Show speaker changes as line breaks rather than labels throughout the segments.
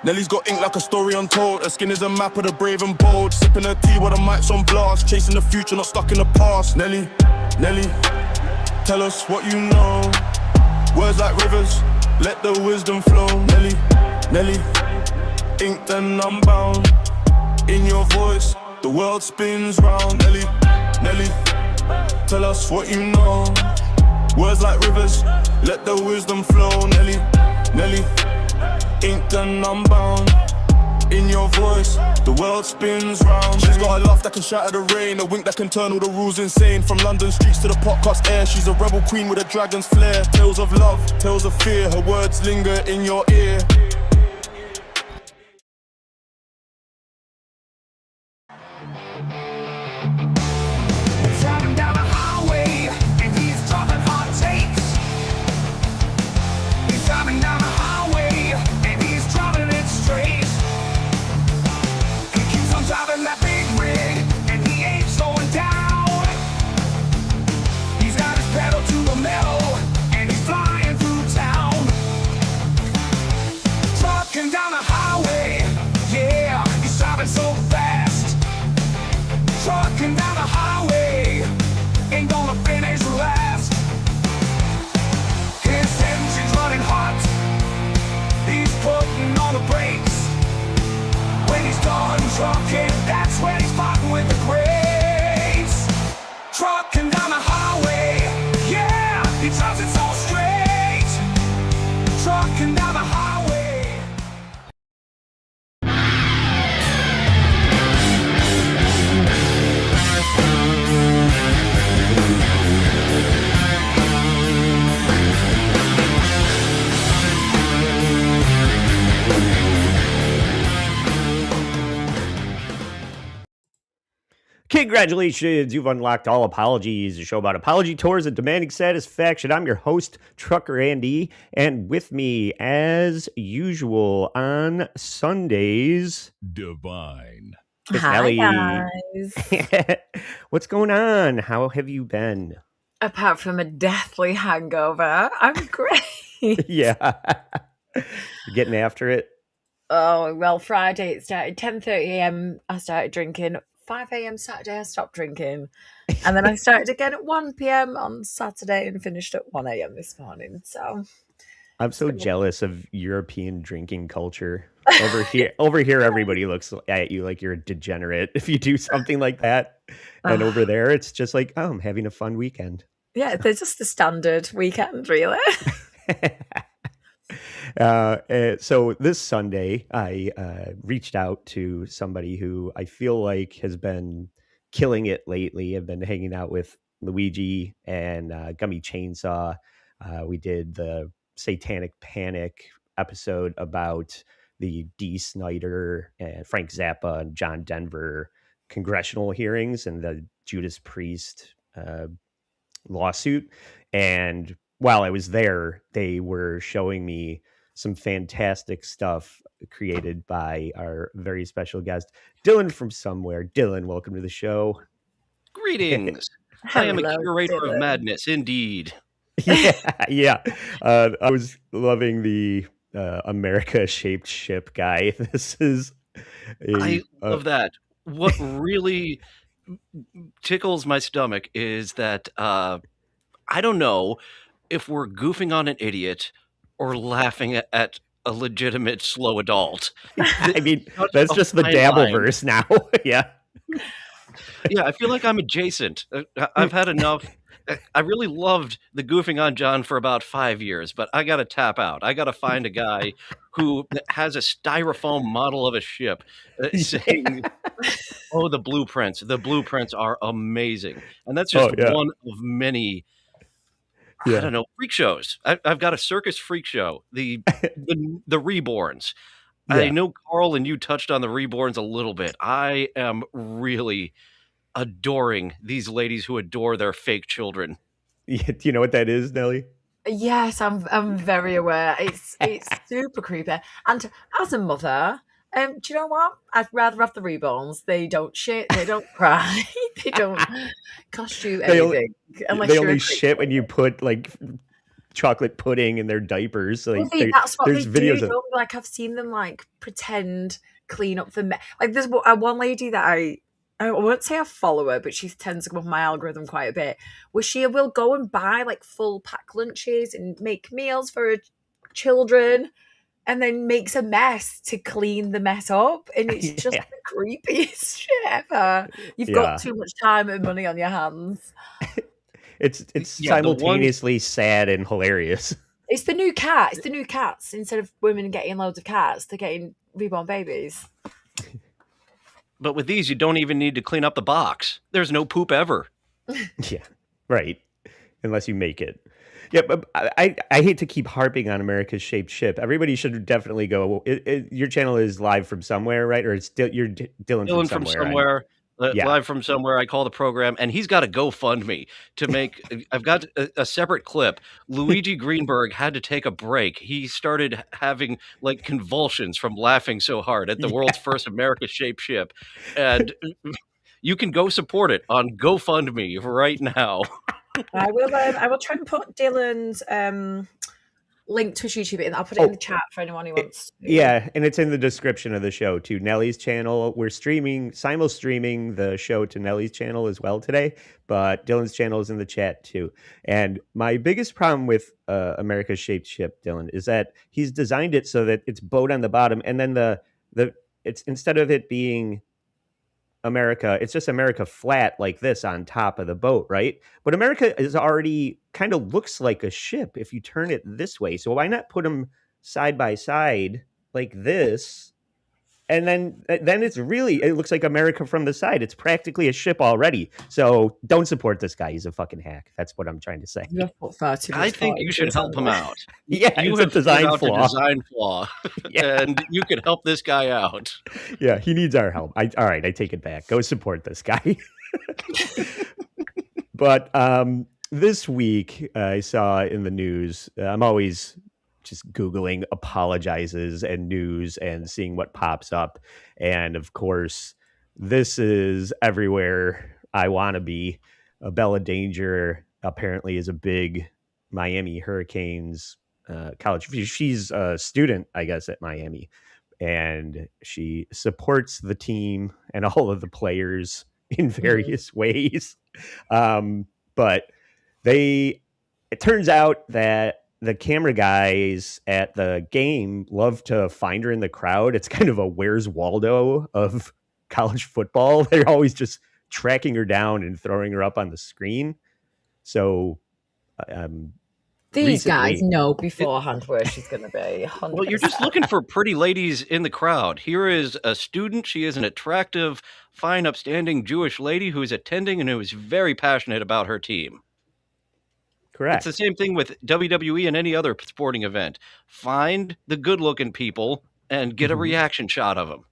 Nelly's got ink like a story untold. Her skin is a map of the brave and bold. Sipping her tea while the mic's on blast. Chasing the future, not stuck in the past. Nelly, tell us what you know. Words like rivers, let the wisdom flow. Nelly, inked and unbound. In your voice, the world spins round. Nelly, tell us what you know. Words like rivers, let the wisdom flow. Nelly, inked and unbound. In your voice, the world spins round. She's got a laugh that can shatter the rain, a wink that can turn all the rules insane. From London streets to the podcast air, she's a rebel queen with a dragon's flair. Tales of love, tales of fear, her words linger in your ear.
Driving down the highway, and he's dropping hot takes. He's driving down the highway, and he's driving it straight. He keeps on driving that big rig, and he ain't slowing down. He's got his pedal to the metal, and he's flying through town. Trucking down the highway, yeah, he's driving so fast. Trucking down the highway, ain't gonna finish last. His engine's running hot, he's putting on the brakes. When he's done trucking, that's when he's fighting with the greats. Trucking down the highway, yeah, he drives it so straight. Trucking down the highway.
Congratulations, you've unlocked All Apologies, a show about apology tours and demanding satisfaction. I'm your host, Trucker Andy, and with me, as usual, on Sundays,
Divine.
Miss
Hi,
Nelly.
guys.
What's going on? How have you been?
Apart from a deathly hangover, I'm great.
Yeah. Getting after it?
Oh, well, Friday it started 10:30 a.m. I started drinking. 5 a.m. Saturday I stopped drinking. And then I started again at 1 p.m. on Saturday and finished at 1 a.m. this morning. So
I'm so jealous of European drinking culture. Over here, everybody looks at you like you're a degenerate if you do something like that. And over there, it's just like, oh, I'm having a fun weekend.
yeah, they're just the standard weekend, really.
So this Sunday, I reached out to somebody who I feel like has been killing it lately. I've been hanging out with Luigi and Gummy Chainsaw. We did the Satanic Panic episode about the Dee Snider and Frank Zappa and John Denver congressional hearings and the Judas Priest lawsuit. And while I was there, they were showing me some fantastic stuff created by our very special guest, Dillon from somewhere. Dillon, welcome to the show.
Greetings. I am a
Hello,
curator
Dillon.
of madness, indeed.
Yeah. I was loving the America-shaped ship guy. This is
I love that. What really tickles my stomach is that I don't know if we're goofing on an idiot or laughing at a legitimate slow adult.
I mean, that's just the Dabbleverse now. Yeah.
Yeah, I feel like I'm adjacent. I've had enough. I really loved the goofing on John for about 5 years, but I got to tap out. I got to find a guy who has a styrofoam model of a ship saying, oh, the blueprints. The blueprints are amazing. And that's just one of many, I don't know, freak shows. I've got a circus freak show, the Reborns. Yeah. I know Carl and you touched on the Reborns a little bit. I am really adoring these ladies who adore their fake children.
Yeah, do you know what that is, Nelly?
Yes, I'm very aware. It's super creepy. And as a mother, do you know what? I'd rather have the reborns. They don't shit. They don't cry. They don't cost you anything.
They only shit when you put like chocolate pudding in their diapers.
Well,
Like
see, that's what
there's
they
videos
do.
of
Don't they? Like I've seen them like pretend clean up the like. There's one lady that I won't say I follow her, but she tends to come up my algorithm quite a bit. Where she will go and buy like full pack lunches and make meals for her children, and then makes a mess to clean the mess up, and it's just the creepiest shit ever. You've got too much time and money on your hands.
It's simultaneously sad and hilarious.
It's the new cat. It's the new cats. Instead of women getting loads of cats, they're getting reborn babies.
But with these, you don't even need to clean up the box. There's no poop ever.
Yeah, right. Unless you make it. Yeah, but I hate to keep harping on America's Shaped Ship. Everybody should definitely go. Your channel is live from somewhere, right? Or it's still you're Dillon from somewhere.
Live from somewhere. I call the program, and he's got a GoFundMe to make. I've got a separate clip. Luigi Greenberg had to take a break. He started having like convulsions from laughing so hard at the world's first America-shaped ship, and you can go support it on GoFundMe right now.
I will try and put Dillon's link to his YouTube, and I'll put it in the chat for anyone who wants to.
Yeah, and it's in the description of the show too. Nelly's channel. We're streaming the show to Nelly's channel as well today, but Dillon's channel is in the chat too. And my biggest problem with America's Shaped Ship, Dillon, is that he's designed it so that it's boat on the bottom, and then it's instead of it being America, it's just America flat like this on top of the boat, right? But America is already kind of looks like a ship if you turn it this way. So why not put them side by side like this? And then it looks like America from the side. It's practically a ship already. So don't support this guy. He's a fucking hack. That's what I'm trying to say.
I think you should help him out.
Yeah,
you have design flaw, and you could help this guy out.
Yeah, he needs our help. All right, I take it back. Go support this guy. But this week, I saw in the news, I'm always just Googling apologizes and news and seeing what pops up. And of course, this is everywhere I want to be. Abella Danger apparently is a big Miami Hurricanes college. She's a student, I guess, at Miami. And she supports the team and all of the players in various ways. But it turns out that the camera guys at the game love to find her in the crowd. It's kind of a Where's Waldo of college football. They're always just tracking her down and throwing her up on the screen. So
these guys know beforehand where she's going to be. 100%.
Well, you're just looking for pretty ladies in the crowd. Here is a student. She is an attractive, fine, upstanding Jewish lady who is attending and who is very passionate about her team.
Correct.
It's the same thing with WWE and any other sporting event. Find the good-looking people and get a reaction shot of them.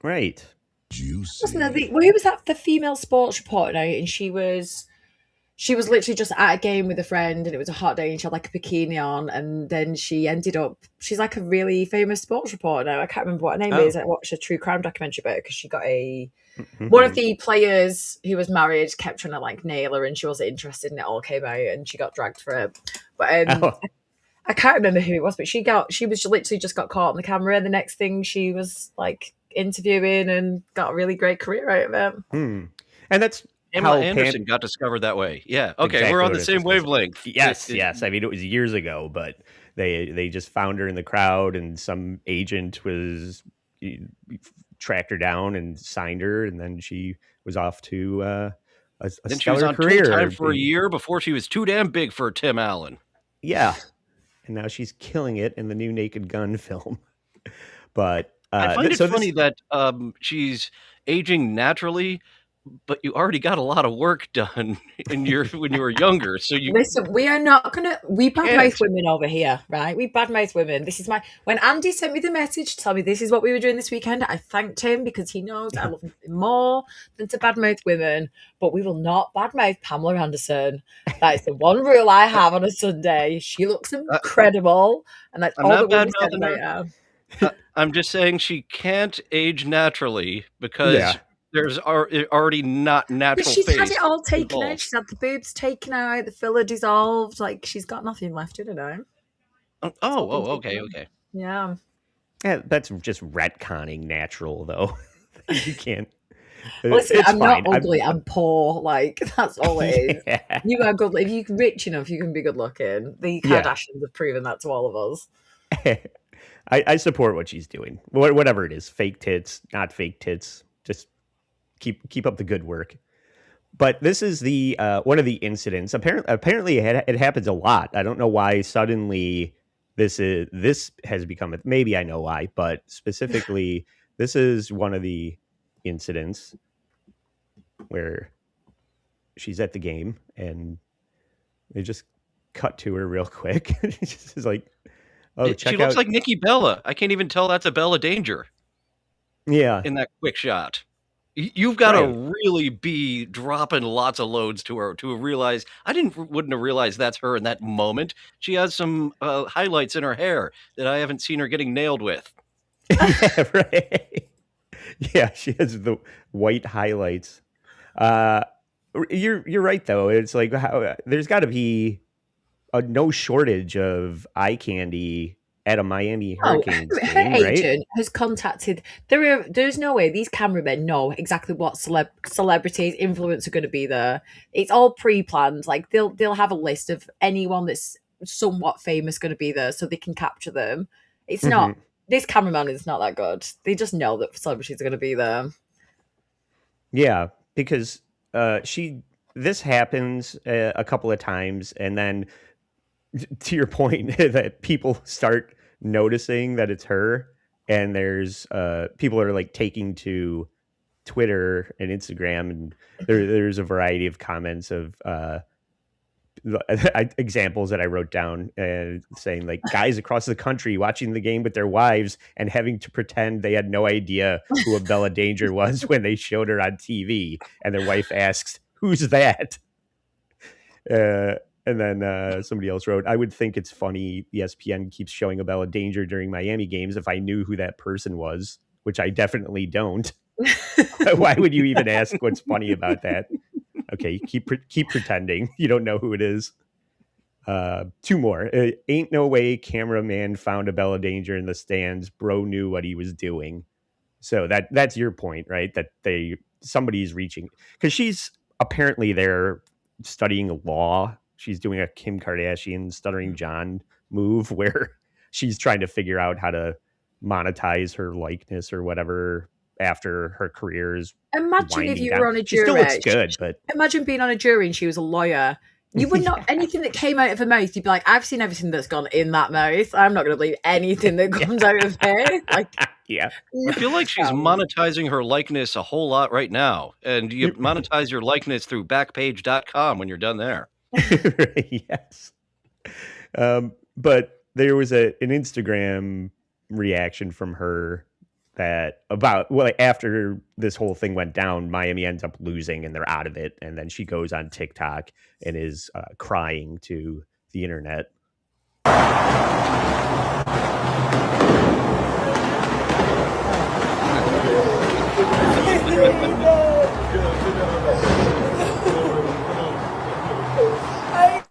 Right.
Wasn't there who was that? The female sports reporter night, and she was literally just at a game with a friend, and it was a hot day, and she had like a bikini on, and then she's like a really famous sports reporter now. I can't remember what her name is. I watched a true crime documentary about it because she got one of the players who was married kept trying to like nail her, and she wasn't interested, and it all came out, and she got dragged for it. But I can't remember who it was, but she literally just got caught on the camera, and the next thing she was like interviewing and got a really great career out of it.
And that's
Emma Anderson got discovered that way. Yeah. Okay. Exactly, we're on the same wavelength.
Yes. I mean, it was years ago, but they just found her in the crowd, and some agent tracked her down and signed her, and then she was off to a
then
stellar
she was on
career
time for a year before she was too damn big for Tim Allen.
Yeah. And now she's killing it in the new Naked Gun film. But
I find it funny that she's aging naturally, but you already got a lot of work done when you were younger. So
listen, we are not gonna badmouth women over here, right? We badmouth women. This is when Andy sent me the message to tell me this is what we were doing this weekend. I thanked him because he knows I love him more than to badmouth women. But we will not badmouth Pamela Anderson. That is the one rule I have on a Sunday. She looks incredible, and that's all that we're saying about her.
I'm just saying she can't age naturally because there's already not
But
natural
she's
face
had it all taken out.
involved.
She's had the boobs taken out, the filler dissolved. Like, she's got nothing left, I don't know.
Okay.
Yeah.
Yeah, that's just retconning natural, though. You can't.
Listen,
it's
I'm
fine.
not ugly. I'm poor. Like, that's all it is.
Yeah.
You are good. If you're rich enough, you can be good looking. The
Yeah.
Kardashians have proven that to all of us.
I support what she's doing. Whatever it is, fake tits, not fake tits. Just keep up the good work. But this is the one of the incidents. Apparently, it happens a lot. I don't know why suddenly this has become. Maybe I know why, but specifically, this is one of the incidents where she's at the game and they just cut to her real quick. It's just like, oh, check
She looks
out.
like Nikki Bella. I can't even tell that's Abella Danger
Yeah,
in that quick shot. You've got to
Right.
really be dropping lots of loads to her to realize. Wouldn't have realized that's her in that moment. She has some highlights in her hair that I haven't seen her getting nailed with.
yeah, right. Yeah, she has the white highlights. You're right though. It's like there's got to be no shortage of eye candy at a Miami Hurricanes
her
game, right?
agent has contacted. There's no way these cameramen know exactly what celebrities, influencers are going to be there. It's all pre-planned. Like they'll have a list of anyone that's somewhat famous going to be there, so they can capture them. It's not. This cameraman is not that good. They just know that celebrities are going to be there.
Yeah, because this happens a couple of times, and then to your point that people start noticing that it's her, and there's people are like taking to Twitter and Instagram, and there's a variety of comments of examples that I wrote down, saying like guys across the country watching the game with their wives and having to pretend they had no idea who Abella Danger was when they showed her on TV, and their wife asks, "Who's that?" And then somebody else wrote, "I would think it's funny ESPN keeps showing Abella Danger during Miami games if I knew who that person was," which I definitely don't. Why would you even ask what's funny about that? Okay, keep pretending you don't know who it is. Two more. Ain't no way cameraman found Abella Danger in the stands. Bro knew what he was doing. So that's your point, right? That somebody's reaching, because she's apparently there studying law. She's doing a Kim Kardashian Stuttering John move where she's trying to figure out how to monetize her likeness or whatever after her career is.
Imagine if you were on a jury.
She still looks good, but
imagine being on a jury and she was a lawyer. You would not, anything that came out of her mouth, you'd be like, I've seen everything that's gone in that mouth. I'm not going to believe anything that comes out of her. Like,
yeah.
I feel like she's monetizing her likeness a whole lot right now. And you monetize your likeness through backpage.com when you're done there.
Yes. But there was an Instagram reaction from her that after this whole thing went down, Miami ends up losing and they're out of it. And then she goes on TikTok and is crying to the internet.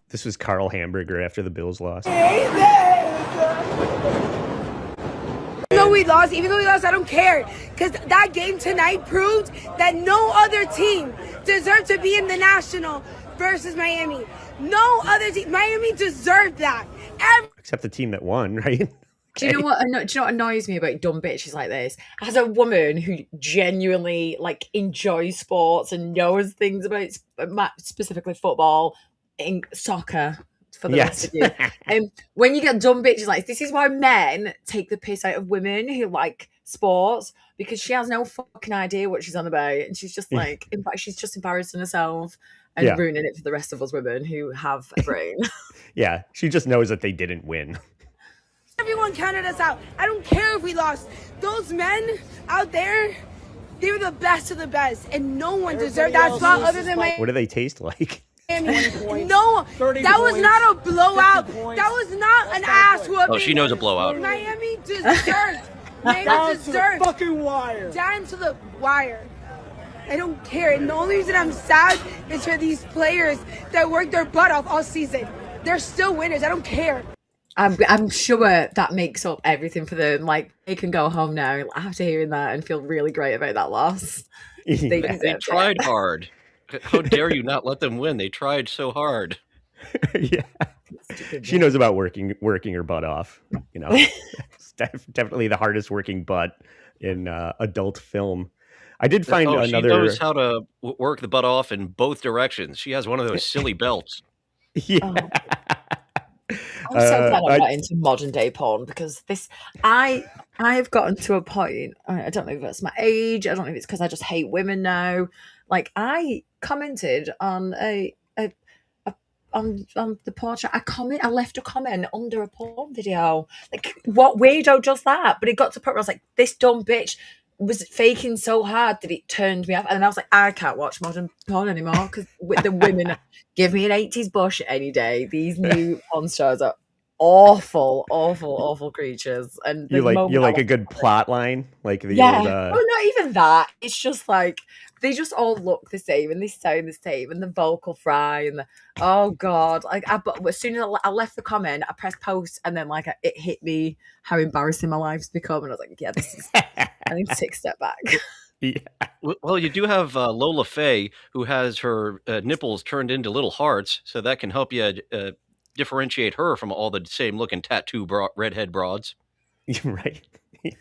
This was Carl Hamburger after the Bills lost.
Even though we lost, I don't care. Because that game tonight proved that no other team deserved to be in the National versus Miami. No other team. Miami deserved that.
Except the team that won, right?
Do you know what annoys me about dumb bitches like this? As a woman who genuinely enjoys sports and knows things about specifically football and soccer, for the rest of you. When you get dumb bitches like this is why men take the piss out of women who like sports, because she has no fucking idea what she's on about, and she's just like, in fact, she's just embarrassing herself and ruining it for the rest of us women who have a brain.
Yeah, she just knows that they didn't win.
Everyone counted us out. I don't care if we lost. Those men out there, they were the best of the best, and no one deserved that spot other than my.
What do they taste like?
No, that was not a blowout. That was not an ass whooping.
Oh, she knows a blowout.
Miami deserved. Miami deserved.
Fucking wire.
Down to the wire. I don't care. And the only reason I'm sad is for these players that worked their butt off all season. They're still winners. I don't care.
I'm sure that makes up everything for them. Like, they can go home now after hearing that and feel really great about that loss.
They tried hard. How dare you not let them win? They tried so hard.
Yeah. She knows about working her butt off. You know, it's definitely the hardest working butt in adult film. I did find another.
She knows how to work the butt off in both directions. She has one of those silly belts.
Yeah.
I'm so glad I'm not into modern day porn, because I've gotten to a point. I don't know if that's my age. I don't know if it's because I just hate women now. Like, I commented on on the portrait. I left a comment under a porn video. Like, what weirdo does that? But it got to the point where I was like, this dumb bitch was faking so hard that it turned me off. And then I was like, I can't watch modern porn anymore, because the women give me an 80s bush any day. These new porn stars are awful, awful, awful creatures. And
you like a good plot line, like the
yeah.
old,
Oh, not even that. It's just like they just all look the same and they sound the same, and the vocal fry and oh god. Like, but as soon as I left the comment, I pressed post, and then like it hit me how embarrassing my life's become, and I was like, yeah, this is. I need to take a step back.
Yeah.
Well, you do have Lola Faye, who has her nipples turned into little hearts, so that can help you differentiate her from all the same looking tattoo redhead broads.
Right. Yeah.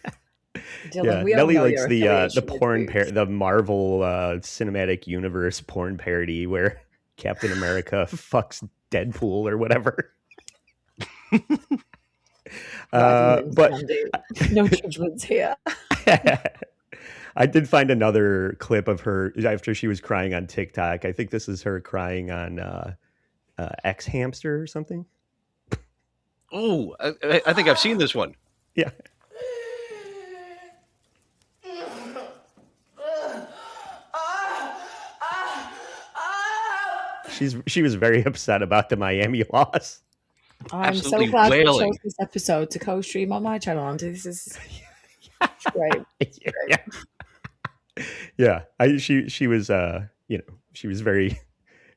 Dillon,
Yeah. Nelly likes the porn the Marvel Cinematic Universe porn parody where Captain America fucks Deadpool or whatever. But
no judgments here.
I did find another clip of her after she was crying on TikTok. I think this is her crying on X Hamster or something.
Oh, I think I've seen this one.
Yeah. She was very upset about the Miami loss.
I'm
Absolutely
so glad
wailing.
you chose this episode to co-stream on my channel. And this is great.
Yeah. She was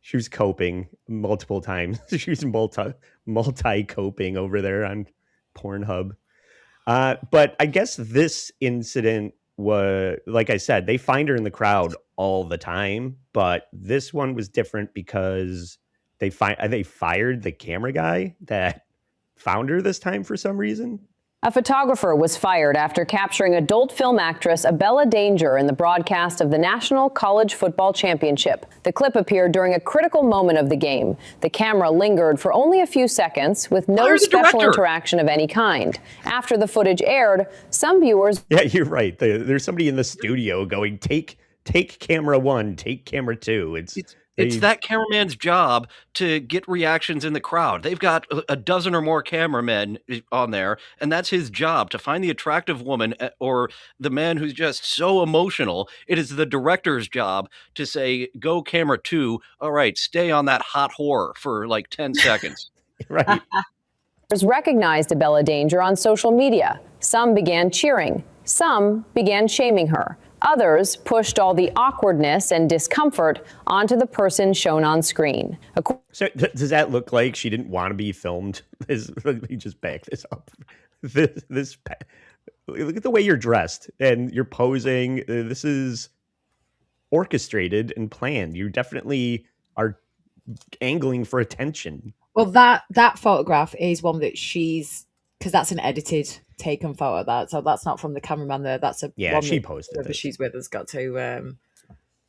she was coping multiple times. She was multi coping over there on Pornhub. But I guess this incident was, like I said, they find her in the crowd all the time, but this one was different because they fired the camera guy that found her this time for some reason.
A photographer was fired after capturing adult film actress Abella Danger in the broadcast of the National College Football Championship. The clip appeared during a critical moment of the game. The camera lingered for only a few seconds with no special interaction of any kind. After the footage aired, some viewers...
Yeah, you're right. There's somebody in the studio going, take camera one, take camera two. It's
that cameraman's job to get reactions in the crowd. They've got a dozen or more cameramen on there, and that's his job, to find the attractive woman or the man who's just so emotional. It is the director's job to say, go camera two. All right, stay on that hot whore for like 10 seconds.
Right.
Recognized Abella Danger on social media. Some began cheering. Some began shaming her. Others pushed all the awkwardness and discomfort onto the person shown on screen.
So does that look like she didn't want to be filmed? Let me just back this up. This look at the way you're dressed and you're posing. This is orchestrated and planned. You definitely are angling for attention.
Well, that photograph is one that because that's an edited taken photo of that, so that's not from the cameraman there. That's one
she posted
whoever she's with has got to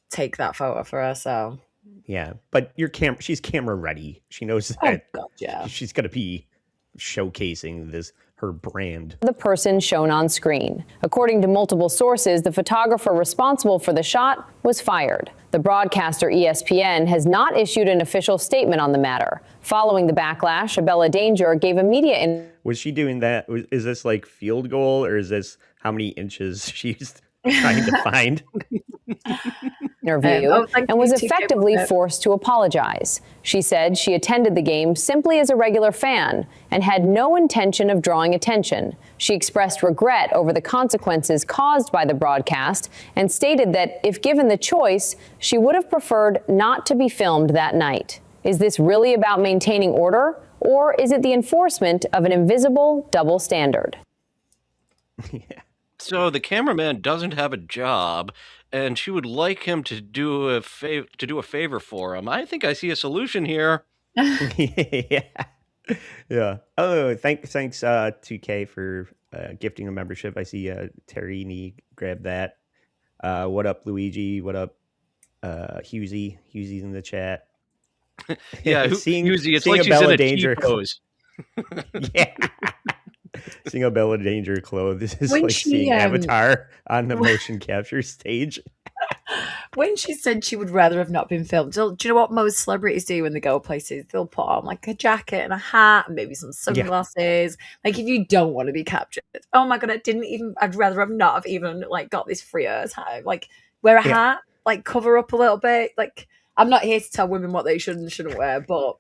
take that photo for her. So
yeah, but she's camera ready. She knows that.
Oh god, yeah.
She's going to be showcasing her brand.
The person shown on screen. According to multiple sources, the photographer responsible for the shot was fired. The broadcaster ESPN has not issued an official statement on the matter. Following the backlash, Abella Danger gave a media
Was she doing that? Is this like field goal, or is this how many inches she's trying to find.
Interview
thank
and
you,
was
2K,
effectively
wasn't it?
forced to apologize. She said she attended the game simply as a regular fan and had no intention of drawing attention. She expressed regret over the consequences caused by the broadcast and stated that if given the choice, she would have preferred not to be filmed that night. Is this really about maintaining order, or is it the enforcement of an invisible double standard?
So the cameraman doesn't have a job, and she would like him to do a favor for him. I think I see a solution here.
Yeah. Yeah. Oh, thanks, 2K for gifting a membership. I see Tarini grabbed that. What up, Luigi? What up, Husey? Husey's in the chat.
Yeah,
seeing
Uzi, it's
seeing
like she's in
Abella
a
Danger
T-pose.
Yeah. Seeing Abella Danger clothes. This is
When
like
she,
seeing Avatar on the motion capture stage.
When she said she would rather have not been filmed, do you know what most celebrities do when they go places? They'll put on like a jacket and a hat and maybe some sunglasses. Like if you don't want to be captured, oh my god, I'd rather have not have even like got this free airtime. Like wear a hat, like cover up a little bit. Like I'm not here to tell women what they should and shouldn't wear, but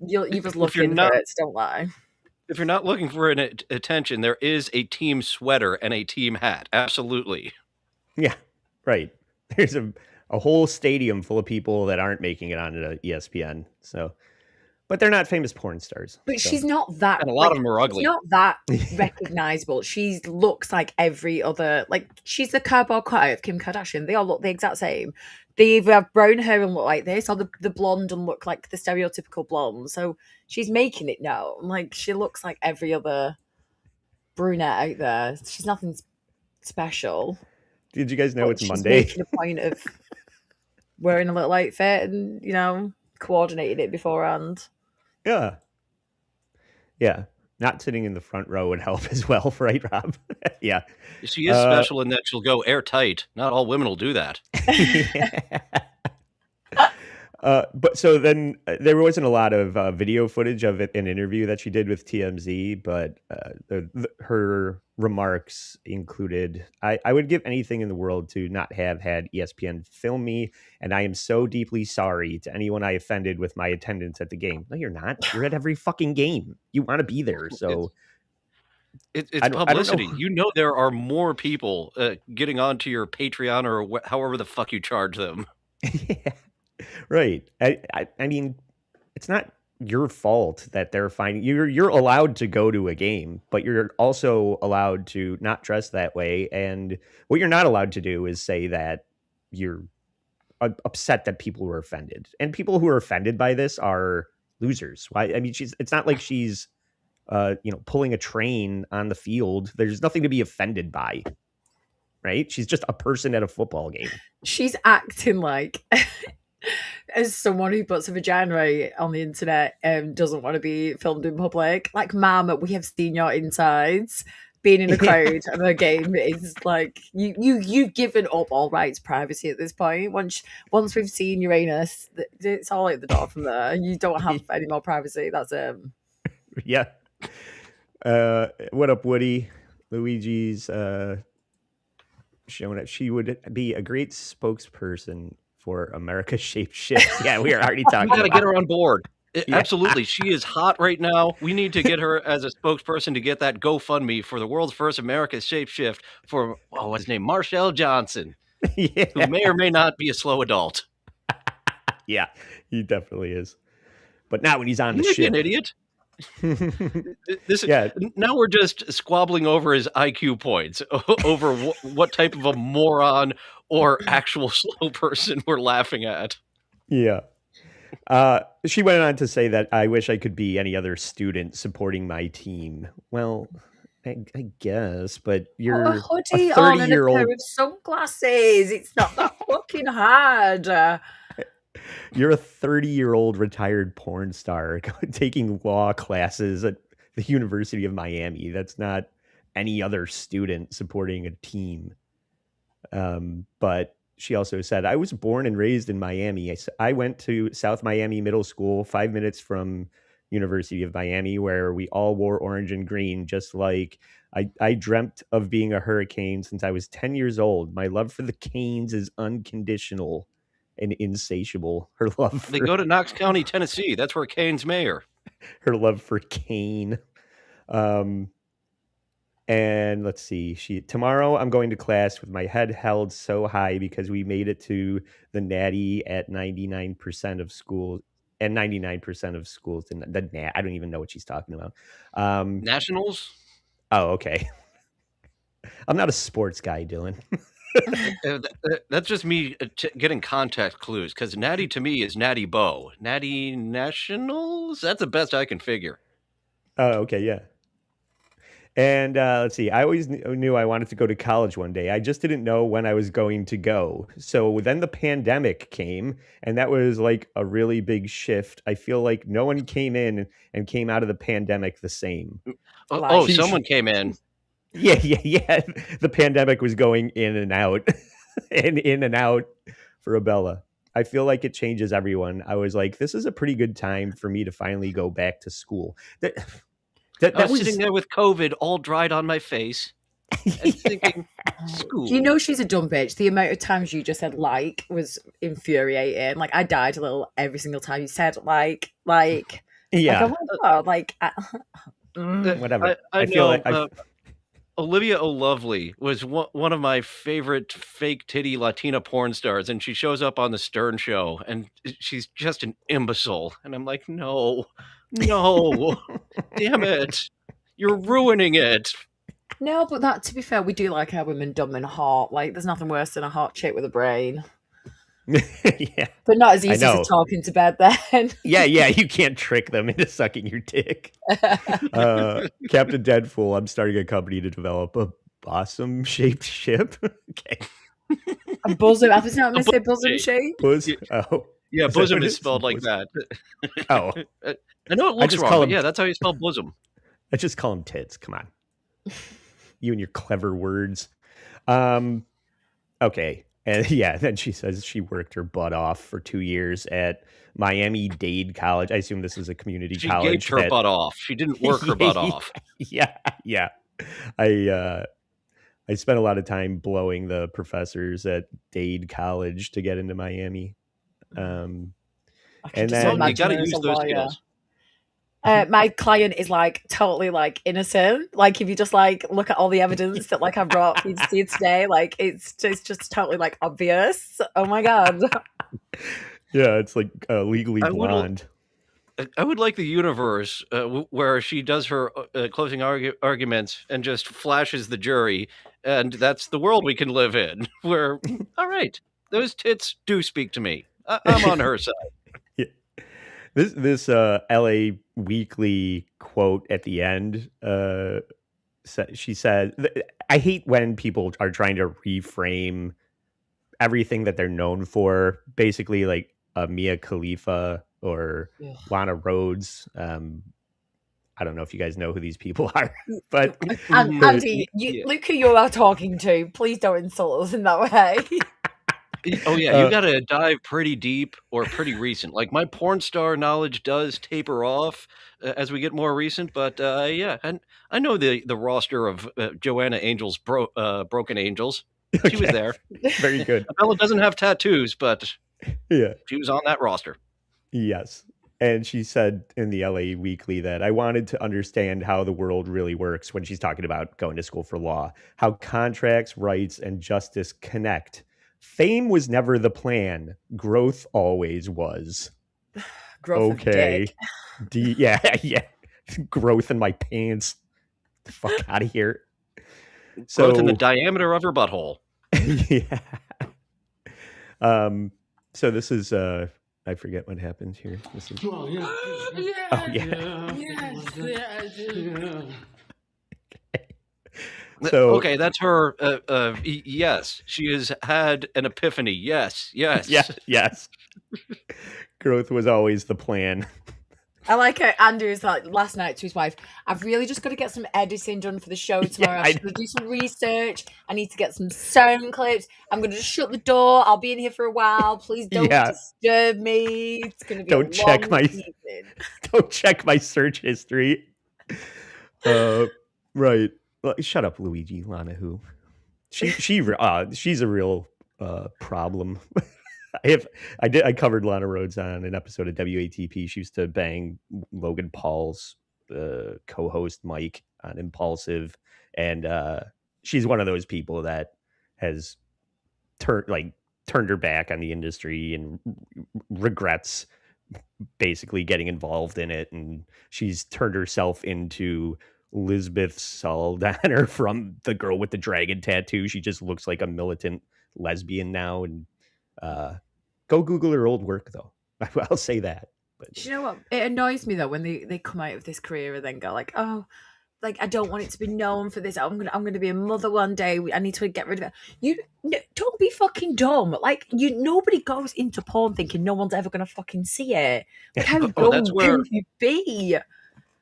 you're just looking for it. Don't lie.
If you're not looking for attention, there is a team sweater and a team hat. Absolutely.
Yeah, right. There's a whole stadium full of people that aren't making it onto ESPN. So, but they're not famous porn stars.
But
so.
she's not that.
And a lot of them are ugly.
She's not that recognizable. She looks like every other. Like she's the cardboard cutout of Kim Kardashian. They all look the exact same. They either have brown hair and look like this, or the blonde and look like the stereotypical blonde. So she's making it known. Like she looks like every other brunette out there. She's nothing special.
Did you guys know it's
she's
Monday?
Making a point of wearing a little outfit and coordinating it beforehand.
Yeah. Yeah. Not sitting in the front row would help as well, right, Rob? Yeah.
She is special in that she'll go airtight. Not all women will do that.
But so then there wasn't a lot of video footage of an interview that she did with TMZ, but her remarks included, I would give anything in the world to not have had ESPN film me, and I am so deeply sorry to anyone I offended with my attendance at the game. No, you're not. You're at every fucking game. You want to be there, so...
It's publicity. You know there are more people getting onto your Patreon or however the fuck you charge them.
Yeah. Right. I mean, it's not your fault that they're finding you're allowed to go to a game, but you're also allowed to not dress that way. And what you're not allowed to do is say that you're upset that people were offended. And people who are offended by this are losers. Why? I mean, it's not like she's pulling a train on the field. There's nothing to be offended by. Right? She's just a person at a football game.
She's acting like as someone who puts a vagina on the internet and doesn't want to be filmed in public. Like, ma'am, we have seen your insides. Being in a crowd of a game is like you've given up all rights to privacy at this point. Once we've seen your anus, it's all out the door from there. You don't have any more privacy. That's
Yeah. What up, Woody? Luigi's showing that she would be a great spokesperson for America's Shape Shift. Yeah, we are already talking.
We got to get her on board. Absolutely. She is hot right now. We need to get her as a spokesperson to get that GoFundMe for the world's first America's Shape Shift for, what's his name? Marshall Johnson, who may or may not be a slow adult.
Yeah, he definitely is. But not when he's on the ship.
An idiot. Now we're just squabbling over his IQ points, over what type of a moron or actual slow person we're laughing at.
Yeah. She went on to say that I wish I could be any other student supporting my team. Well, I guess, but you're
a hoodie
a 30-year-old
on and a pair of sunglasses. It's not that fucking hard.
You're a 30-year-old retired porn star taking law classes at the University of Miami. That's not any other student supporting a team. But she also said, I was born and raised in Miami. I went to South Miami Middle School, 5 minutes from, University of Miami, where we all wore orange and green, just like I dreamt of being a Hurricane since I was 10 years old. My love for the Canes is unconditional and insatiable. Her love
They
for
go to Knox County, Tennessee. That's where Kane's mayor.
her love for Kane. And let's see, tomorrow I'm going to class with my head held so high because we made it to the Natty at 99% of schools. And 99% of schools in the Nat. I don't even know what she's talking about.
Nationals?
Oh, okay. I'm not a sports guy, Dillon.
That's just me getting context clues, because Natty to me is Natty Bow. Natty Nationals? That's the best I can figure.
Oh, okay, yeah. And let's see, I always knew I wanted to go to college one day. I just didn't know when I was going to go. So then the pandemic came, and that was like a really big shift. I feel like no one came in and came out of the pandemic the same.
Someone came in.
Yeah. The pandemic was going in and out and in and out for Abella. I feel like it changes everyone. I was like, this is a pretty good time for me to finally go back to school.
I was sitting there with COVID all dried on my face and thinking, school.
Do you know she's a dumb bitch? The amount of times you just said like was infuriating. Like I died a little every single time you said like.
Yeah.
Like, oh my God,
whatever.
I feel like Olivia O'Lovely was one of my favorite fake titty Latina porn stars, and she shows up on the Stern Show, and she's just an imbecile. And I'm like, no, damn it, you're ruining it.
No, but that, to be fair, we do like our women dumb and hot. Like, there's nothing worse than a hot chick with a brain.
Yeah,
but not as easy to talk into bed then.
yeah, you can't trick them into sucking your dick. Captain Deadpool, I'm starting a company to develop a bosom shaped ship. Okay.
A bosom. I was not going to say bosom shape.
Oh,
yeah, bosom is spelled like that.
Oh,
I know it looks wrong, but yeah, that's how you spell bosom.
I just call them tits. Come on, you and your clever words. Okay. And yeah, then she says she worked her butt off for 2 years at Miami Dade College. I assume this is a community college.
She gaped her butt off. She didn't work her butt off.
Yeah. I spent a lot of time blowing the professors at Dade College to get into Miami. And then
you got to use those skills.
My client is like totally like innocent. Like if you just like look at all the evidence that like I brought for you to see today, like it's just totally like obvious. Oh my God.
Yeah, it's like Legally Blonde.
I would like the universe where she does her closing arguments and just flashes the jury, and that's the world we can live in. Where, all right, those tits do speak to me. I'm on her side.
Yeah. This LA Weekly quote at the end, she said, I hate when people are trying to reframe everything that they're known for, basically like Mia Khalifa or Lana Rhodes. I don't know if you guys know who these people are, but
Andy, look who you are talking to. Please don't insult us in that way.
Oh yeah, you got to dive pretty deep or pretty recent. Like my porn star knowledge does taper off as we get more recent, but yeah, and I know the roster of Joanna Angel's Broken Angels. She was there.
Very good.
Abella doesn't have tattoos, but
yeah,
she was on that roster.
Yes. And she said in the LA Weekly that I wanted to understand how the world really works when she's talking about going to school for law, how contracts, rights, and justice connect. Fame was never the plan. Growth always was.
Growth
okay. Yeah. Growth in my pants. Get the fuck out of here.
Growth in the diameter of her butthole.
Yeah. So this is I forget what happened here. This is So
okay, that's her. Yes, she has had an epiphany. Yes.
Growth
was always the plan.
I like how Andrew's like last night to his wife, I've really just got to get some editing done for the show tomorrow. I'm going to do some research. I need to get some sound clips. I'm going to just shut the door. I'll be in here for a while. Please don't disturb me. It's going to be
don't check my Don't check my search history. Right. Well, shut up, Luigi. Lana who? She's a real problem. I covered Lana Rhodes on an episode of WATP. She used to bang Logan Paul's co-host Mike on Impulsive, and she's one of those people that has turned her back on the industry and regrets basically getting involved in it, and she's turned herself into Lisbeth Salander from The Girl with the Dragon Tattoo. She just looks like a militant lesbian now, and go Google her old work, though. I'll say that. But
Do you know what? It annoys me though when they come out of this career and then go like, oh, like I don't want it to be known for this. I'm gonna be a mother one day. I need to get rid of it. Don't be fucking dumb. Like nobody goes into porn thinking no one's ever gonna fucking see it. Like how dumb can you be?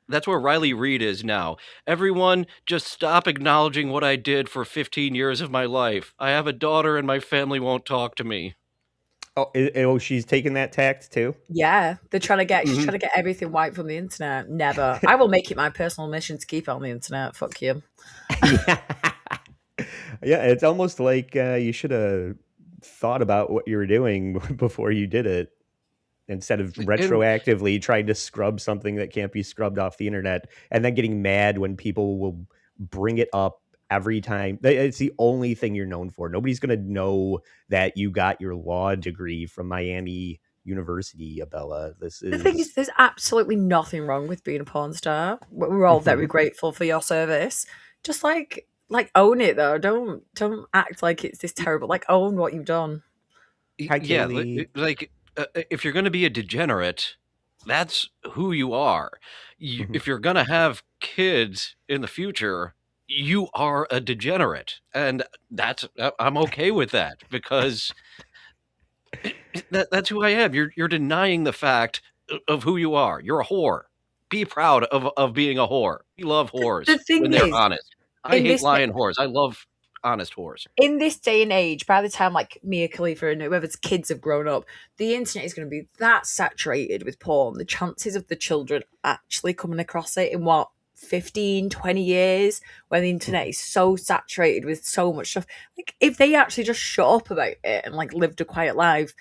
That's where Riley Reid is now. Everyone, just stop acknowledging what I did for 15 years of my life. I have a daughter and my family won't talk to me.
Oh, she's taking that tact too?
Yeah, they're trying to get she's trying to get everything wiped from the internet. Never. I will make it my personal mission to keep it on the internet. Fuck you.
Yeah, it's almost like you should have thought about what you were doing before you did it, instead of retroactively trying to scrub something that can't be scrubbed off the internet and then getting mad when people will bring it up every time. It's the only thing you're known for. Nobody's going to know that you got your law degree from Miami University, Abella. The
thing is, there's absolutely nothing wrong with being a porn star. We're all very grateful for your service. Just like own it though. Don't act like it's this terrible. Like own what you've done.
Yeah, like if you're going to be a degenerate, that's who you are. If you're going to have kids in the future, you are a degenerate, and I'm okay with that, because that's who I am. You're denying the fact of who you are. You're a whore. Be proud of being a whore. We love whores when they're honest. I hate lying whores. I love honest whores.
In this day and age, by the time like Mia Khalifa and whoever's kids have grown up, the internet is going to be that saturated with porn. The chances of the children actually coming across it in 15, 20 years, when the internet is so saturated with so much stuff, like if they actually just shut up about it and like lived a quiet life,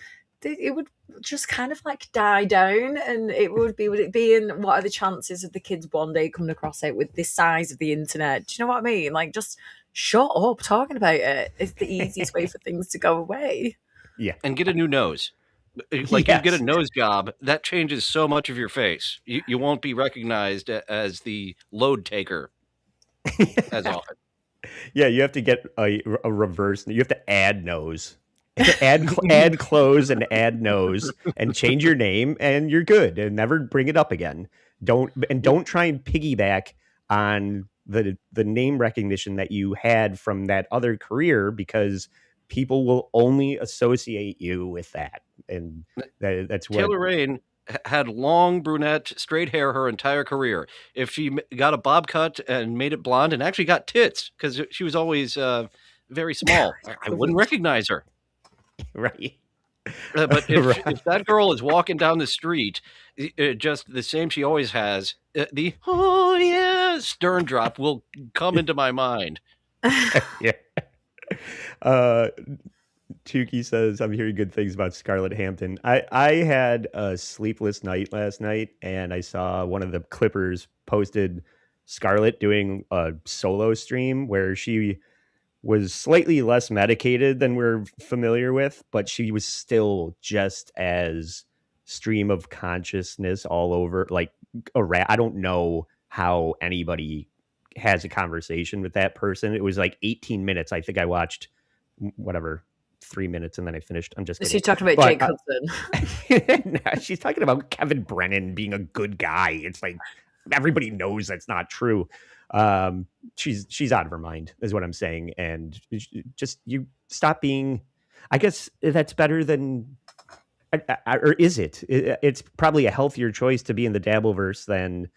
it would just kind of like die down, and would it be in what are the chances of the kids one day coming across it with this size of the internet? Do you know what I mean? Like, just shut up talking about it. It's the easiest way for things to go away.
Yeah.
And get a new nose. Like, you get a nose job, that changes so much of your face. You won't be recognized as the load taker as often.
Yeah, you have to get a reverse. You have to add nose. add clothes and add nose and change your name, and you're good, and never bring it up again. Don't try and piggyback on the name recognition that you had from that other career, because people will only associate you with that. And that's what
Taylor Rain had long brunette straight hair her entire career. If she got a bob cut and made it blonde and actually got tits, because she was always very small, I wouldn't recognize her.
Right.
But if that girl is walking down the street, just the same she always has, the oh yeah stern drop will come into my mind.
Yeah. Tukey says, I'm hearing good things about Scarlett Hampton. I had a sleepless night last night, and I saw one of the Clippers posted Scarlett doing a solo stream where she was slightly less medicated than we're familiar with, but she was still just as stream of consciousness all over, like I don't know how anybody has a conversation with that person. It was like 18 minutes. I think I watched 3 minutes and then I finished. I'm just kidding.
She's talking about Jake Hudson.
No, she's talking about Kevin Brennan being a good guy. It's like everybody knows that's not true. She's out of her mind is what I'm saying. And just you stop being, I guess that's better than, or is it? It's probably a healthier choice to be in the Dabbleverse than,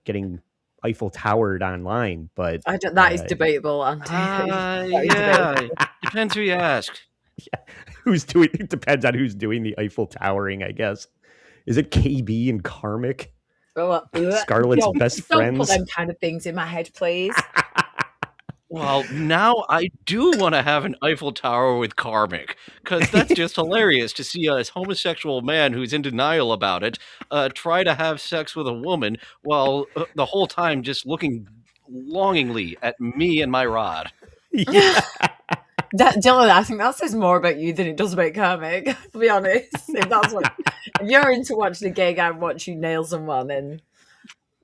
getting Eiffel Towered online. But
that is debatable.
Yeah, depends who you ask.
Yeah. It depends on who's doing the Eiffel Towering, I guess. Is it KB and Karmic? Scarlett's
Yo,
best
don't put
friends?
them kind of things in my head, please.
Well, now I do want to have an Eiffel Tower with Karmic, because that's just hilarious to see a homosexual man who's in denial about it try to have sex with a woman while the whole time just looking longingly at me and my rod.
Yeah.
Dillon, I think that says more about you than it does about Karmic, to be honest. If you're into watching a gay guy watch you nail someone, then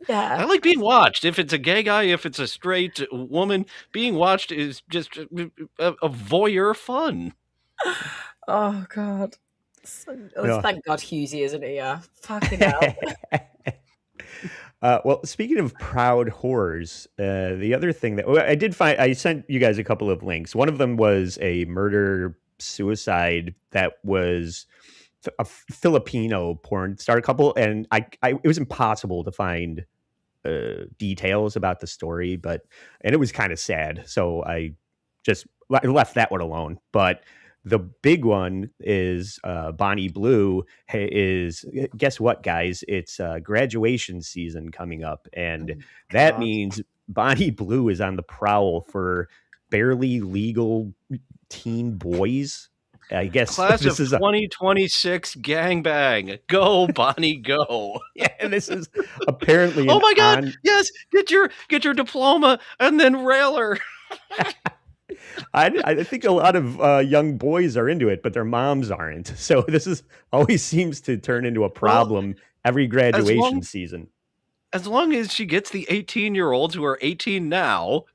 yeah.
I like being watched. If it's a gay guy, if it's a straight woman, being watched is just a voyeur fun.
Oh, God.
Yeah.
Thank God Husey isn't here. Fucking hell.
Well, speaking of proud whores, the other thing that I did find, I sent you guys a couple of links. One of them was a murder-suicide that was a Filipino porn star couple, and it was impossible to find details about the story, and it was kind of sad, so I just left that one alone. But the big one is Bonnie Blue is, guess what, guys? It's graduation season coming up, and that means Bonnie Blue is on the prowl for barely legal teen boys. I guess
Class
this
of
is
2026 gangbang. Go, Bonnie, go.
Yeah, this is apparently.
Oh my God! Yes, get your diploma and then rail her.
I think a lot of young boys are into it, but their moms aren't. So this always seems to turn into a problem every graduation season.
As long as she gets the 18-year-olds who are 18 now,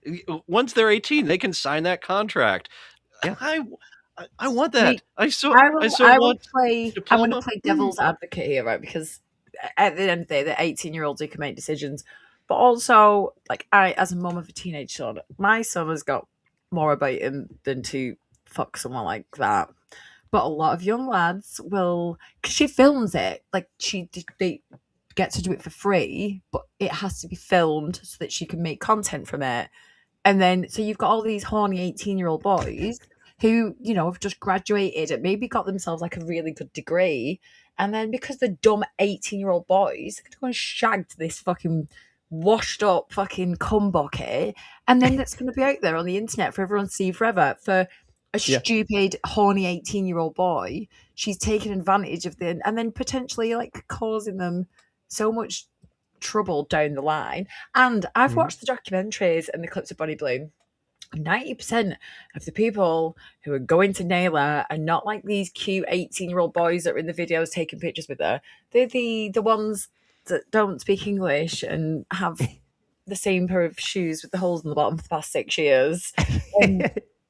once they're 18, they can sign that contract. Yeah. I want that. I want to
play devil's advocate here, right? Because at the end of the day, they're 18-year-olds who can make decisions. But also, like, I, as a mum of a teenage son, my son has got more about him than to fuck someone like that. But a lot of young lads will, because she films it, like they get to do it for free, but it has to be filmed so that she can make content from it. And then, so you've got all these horny 18-year-old boys who, you know, have just graduated and maybe got themselves like a really good degree. And then because the dumb 18-year-old boys, they're going to go and shag this fucking washed up fucking cum bucket. And then that's going to be out there on the internet for everyone to see forever. For a stupid, horny 18-year-old boy, she's taking advantage of them and then potentially like causing them so much trouble down the line. And I've watched the documentaries and the clips of Bonnie Blue. 90% of the people who are going to nail her are not like these cute 18-year-old boys that are in the videos taking pictures with her. They're the ones that don't speak English and have the same pair of shoes with the holes in the bottom for the past 6 years.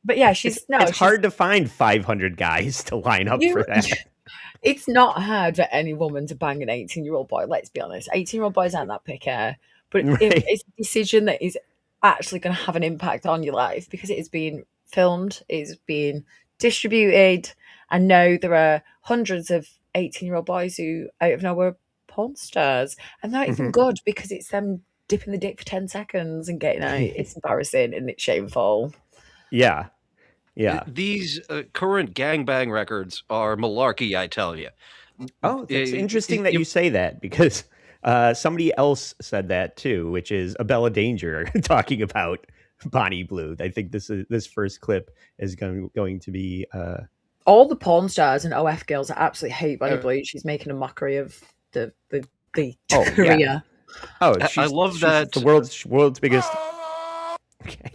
But yeah, it's
hard to find 500 guys to line up for that.
It's not hard for any woman to bang an 18-year-old boy, let's be honest. 18-year-old boys aren't that picky. But it's a decision that is actually going to have an impact on your life because it is being filmed, it's being distributed, and now there are hundreds of 18-year-old boys who out of nowhere are porn stars, and they're not even good because it's them dipping the dick for 10 seconds and getting out. It's embarrassing and it's shameful.
Yeah.
These current gangbang records are malarkey, I tell you.
Oh, it's interesting that you say that because somebody else said that too, which is Abella Danger talking about Bonnie Blue. I think this first clip is going to be
all the porn stars and OF girls are absolutely hate Bonnie Blue. She's making a mockery of the career.
Yeah. Oh,
I love that.
The world's biggest. Okay.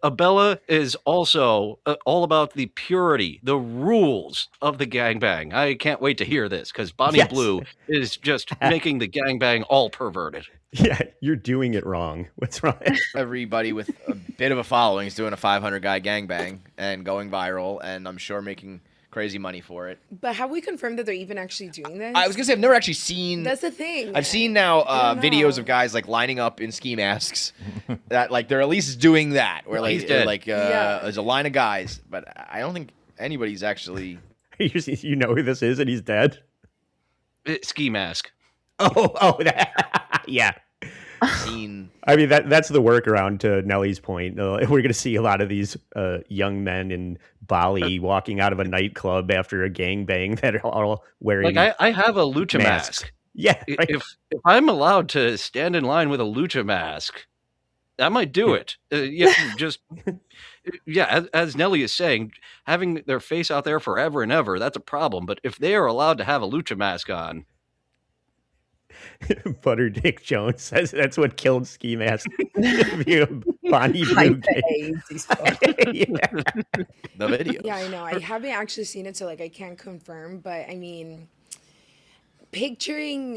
Abella is also all about the purity, the rules of the gangbang. I can't wait to hear this because Bonnie Blue is just making the gangbang all perverted.
Yeah, you're doing it wrong. What's wrong?
Everybody with a bit of a following is doing a 500 guy gangbang and going viral, and I'm sure making crazy money for it.
But have we confirmed that they're even actually doing this?
I was gonna say I've never actually seen.
That's the thing.
I've seen now videos of guys like lining up in ski masks. That like they're at least doing that, where there's a line of guys, but I don't think anybody's actually.
You know who this is, and he's dead.
Ski mask.
Oh, that. Yeah. I mean that's the workaround to Nelly's point. We're going to see a lot of these young men in Bali walking out of a nightclub after a gangbang that are all wearing
Like I have a lucha
masks.
mask.
Yeah, right.
If I'm allowed to stand in line with a lucha mask, I might do it. As Nelly is saying, having their face out there forever and ever, that's a problem. But if they are allowed to have a lucha mask on,
Butter Dick Jones says that's what killed Ski Mask. Bonnie Blue.
The video.
Yeah, I know. I haven't actually seen it, so like I can't confirm. But I mean,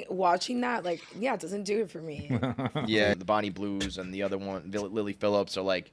watching that, like, yeah, it doesn't do it for me.
Yeah, the Bonnie Blues and the other one, Lily Phillips, are like,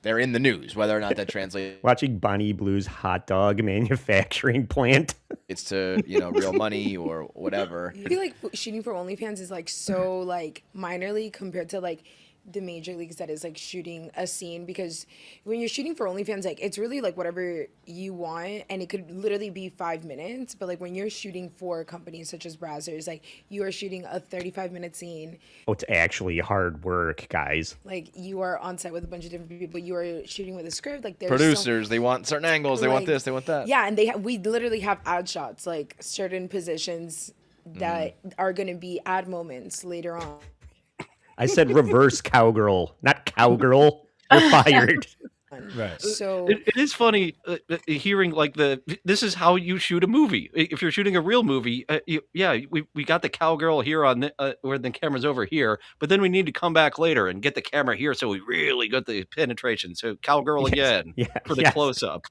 they're in the news, whether or not that translates.
Watching Bonnie Blue's hot dog manufacturing plant.
It's to, real money or whatever.
I feel like shooting for OnlyFans is like so like minor league compared to like the major leagues that is like shooting a scene, because when you're shooting for OnlyFans, like it's really like whatever you want, and it could literally be 5 minutes. But like when you're shooting for companies such as Brazzers, like you are shooting a 35-minute scene.
Oh, it's actually hard work, guys.
Like you are on set with a bunch of different people. You are shooting with a script. Like there's
producers, they want certain angles, they want this, they want that.
Yeah, and we literally have ad shots, like certain positions that are going to be ad moments later on.
I said reverse cowgirl, not cowgirl. You're fired.
Right. So
it is funny hearing like this is how you shoot a movie. If you're shooting a real movie, we got the cowgirl here on where the camera's over here, but then we need to come back later and get the camera here so we really got the penetration. So cowgirl again for the close up.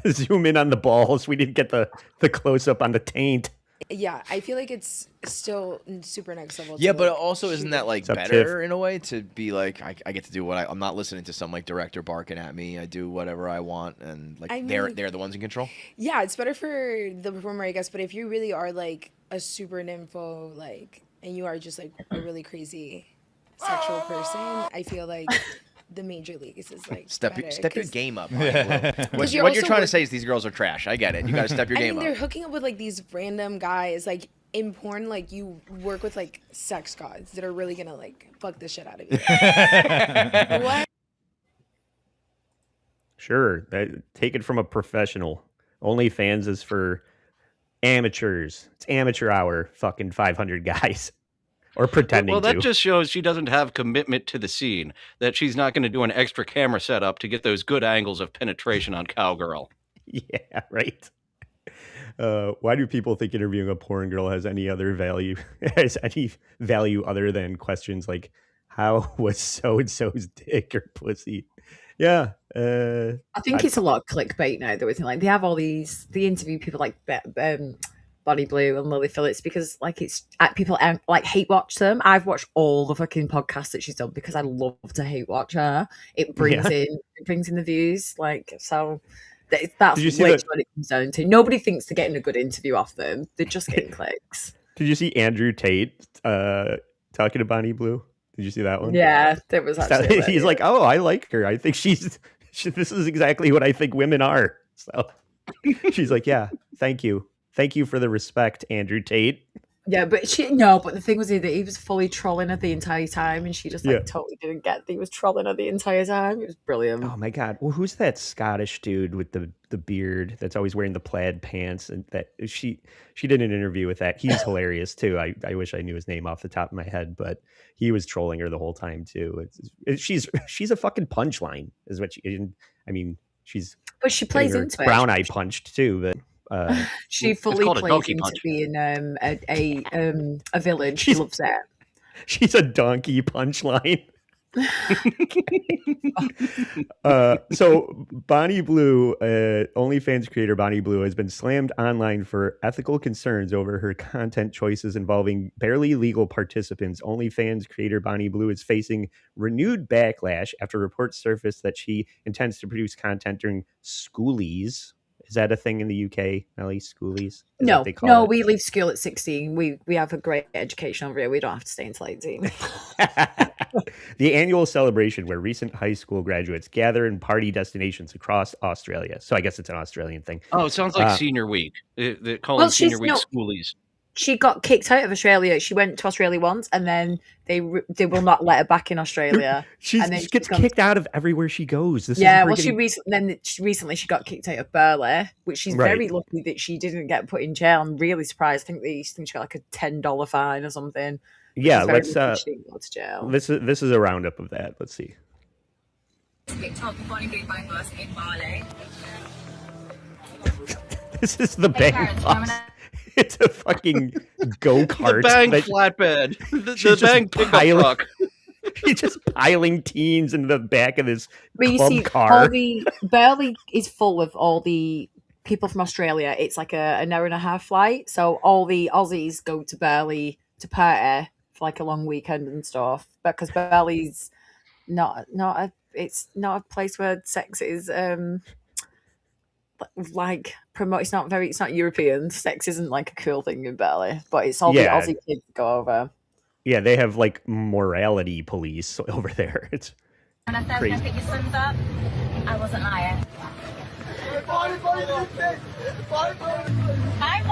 Zoom in on the balls. We didn't get the close up on the taint.
Yeah, I feel like it's still super next level.
Yeah, but also isn't that like better in a way to be like I get to do what I'm not listening to some like director barking at me. I do whatever I want, and like they're the ones in control.
Yeah, it's better for the performer, I guess. But if you really are like a super nympho, like, and you are just like a really crazy sexual person, I feel like the major leagues is like
step your game up. What
you're
trying to say is these girls are trash. I get it. You got to step your game up.
They're hooking up with like these random guys, like in porn. Like you work with like sex gods that are really gonna like fuck the shit out of you. What?
Sure, take it from a professional. OnlyFans is for amateurs. It's amateur hour. Fucking 500 guys. Or pretending
Well, that just shows she doesn't have commitment to the scene, that she's not going to do an extra camera setup to get those good angles of penetration on cowgirl.
Yeah, right. Why do people think interviewing a porn girl has any value other than questions like, how was so-and-so's dick or pussy? Yeah.
I think it's a lot of clickbait now, though, isn't it? Like, they have all they interview people like Bonnie Blue and Lily Phillips because like it's people like hate watch them. I've watched all the fucking podcasts that she's done because I love to hate watch her. It brings in the views, like, so that's literally what it comes down to. Nobody thinks they're getting a good interview off them. They're just getting clicks.
Did you see Andrew Tate talking to Bonnie Blue? Did you see that one?
Yeah, there was actually
he's like, oh, I like her. I think this is exactly what I think women are. So she's like, yeah, thank you. Thank you for the respect, Andrew Tate.
Yeah, but the thing was that he was fully trolling her the entire time, and she just totally didn't get that he was trolling her the entire time. It was brilliant.
Oh my god! Well, who's that Scottish dude with the beard that's always wearing the plaid pants? And that she did an interview with that. He's hilarious too. I wish I knew his name off the top of my head, but he was trolling her the whole time too. She's a fucking punchline, is what she. I mean,
but she plays into it.
Brown eye punched too, but.
She fully plays into being a village. She loves it.
She's a donkey punchline. So Bonnie Blue, OnlyFans creator Bonnie Blue, has been slammed online for ethical concerns over her content choices involving barely legal participants. OnlyFans creator Bonnie Blue is facing renewed backlash after reports surfaced that she intends to produce content during schoolies. Is that a thing in the UK, Nelly? Schoolies?
No, we leave school at 16. We have a great education over here. We don't have to stay until 18.
The annual celebration where recent high school graduates gather in party destinations across Australia. So I guess it's an Australian thing.
Oh, it sounds like senior week. They call it senior week schoolies.
She got kicked out of Australia. She went to Australia once, and then they will not let her back in Australia.
She gets kicked out of everywhere she goes.
Recently she got kicked out of Burley, which she's very lucky that she didn't get put in jail. I'm really surprised. I think she got like a $10 fine or something.
Yeah, let's.
She didn't go to jail.
This is a roundup of that. Let's see. This is the bang bus. It's a fucking go-kart.
The bang flatbed. The bang pickup truck.
He's just piling teens into the back of this club car.
Burley is full of all the people from Australia. It's like an hour and a half flight. So all the Aussies go to Burley to party for like a long weekend and stuff. Because Burley's it's not a place where sex is like promote. It's not European. Sex isn't like a cool thing in Burley, but it's all the Aussie kids go over.
Yeah, they have like morality police over there. It's crazy.
Pick your sons up. I wasn't lying. Hi,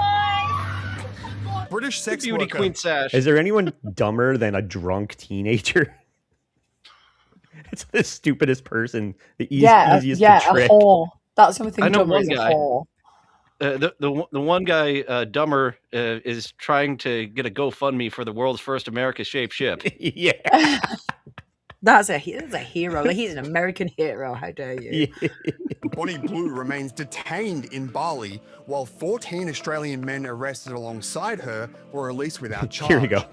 boys.
British sex
beauty
worker.
queen sash.
Is there anyone dumber than a drunk teenager? It's the stupidest person. The easiest to trick.
A whore. That's something.
I know one guy. The one guy, dumber, is trying to get a GoFundMe for the world's first America-shaped ship.
Yeah,
that's a hero. He's an American hero. How dare you?
Bonnie Blue remains detained in Bali, while 14 Australian men arrested alongside her were released without charge.
Here we go.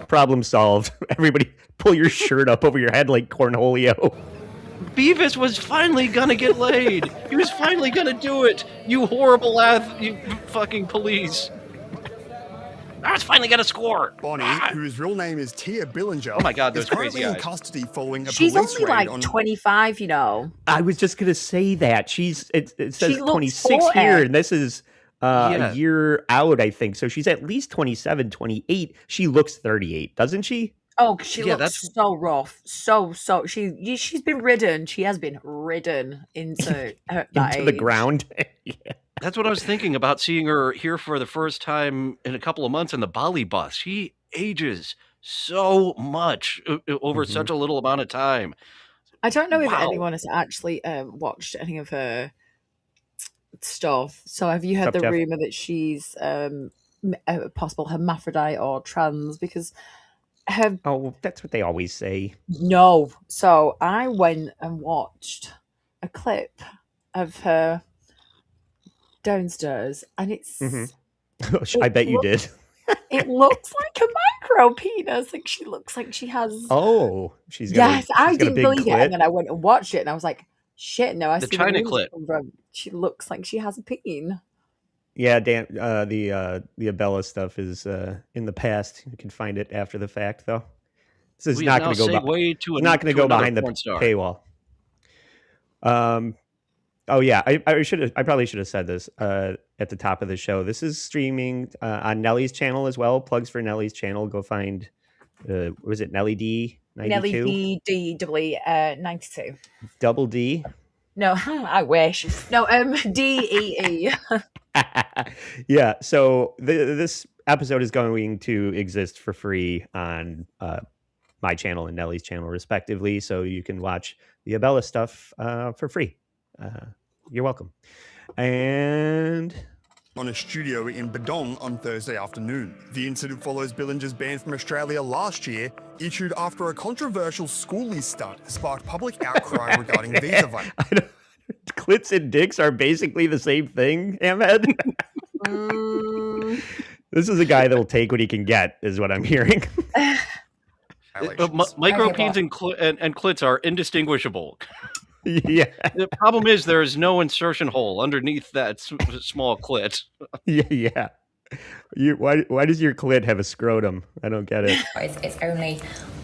Problem solved. Everybody, pull your shirt up over your head like Cornholio.
Beavis was finally gonna get laid. He was finally gonna do it. You horrible you fucking police. I was finally gonna score.
Bonnie, whose real name is Tia Billinger,
oh my God, those
is currently
crazy
in
eyes.
custody following a
She's
police
only
raid
like 25, you know.
I was just gonna say that it says
She looks
26
40.
here, and this is a year out, I think. So she's at least 27, 28. She looks 38, doesn't she?
Oh, she looks so rough. So she's been ridden. She has been ridden into
the ground. Yeah.
That's what I was thinking about seeing her here for the first time in a couple of months in the Bali bus. She ages so much over such a little amount of time.
I don't know if anyone has actually watched any of her stuff. So have you heard the rumor that she's a possible hermaphrodite or trans? Because
that's what they always say.
No. So I went and watched a clip of her downstairs, and it's.
I bet you did.
It looks like a micro penis. Like she looks like she has.
Oh, she's got.
Yes, I didn't believe it, and then I went and watched it, and I was like, "Shit, no!" I see the
China clip.
She looks like she has a peen.
Yeah, Dan. The Abella stuff is in the past. You can find it after the fact, though. This is not going to go. Not going to go behind the paywall. Oh yeah, I probably should have said this at the top of the show. This is streaming on Nelly's channel as well. Plugs for Nelly's channel. Go find. Was it Nelly D? 92?
Nelly D 92.
Double D.
No, I wish. No, DEE.
Yeah, so this episode is going to exist for free on my channel and Nelly's channel, respectively. So you can watch the Abella stuff for free. You're welcome. And
on a studio in Badong on Thursday afternoon. The incident follows Billinger's ban from Australia last year, issued after a controversial schoolie stunt sparked public outcry regarding visa violation.
Clits and dicks are basically the same thing, Ahmed. This is a guy that'll take what he can get, is what I'm hearing.
Micropeens and clits are indistinguishable.
Yeah.
The problem is there is no insertion hole underneath that small clit.
Yeah. Why does your clit have a scrotum? I don't get it.
It's only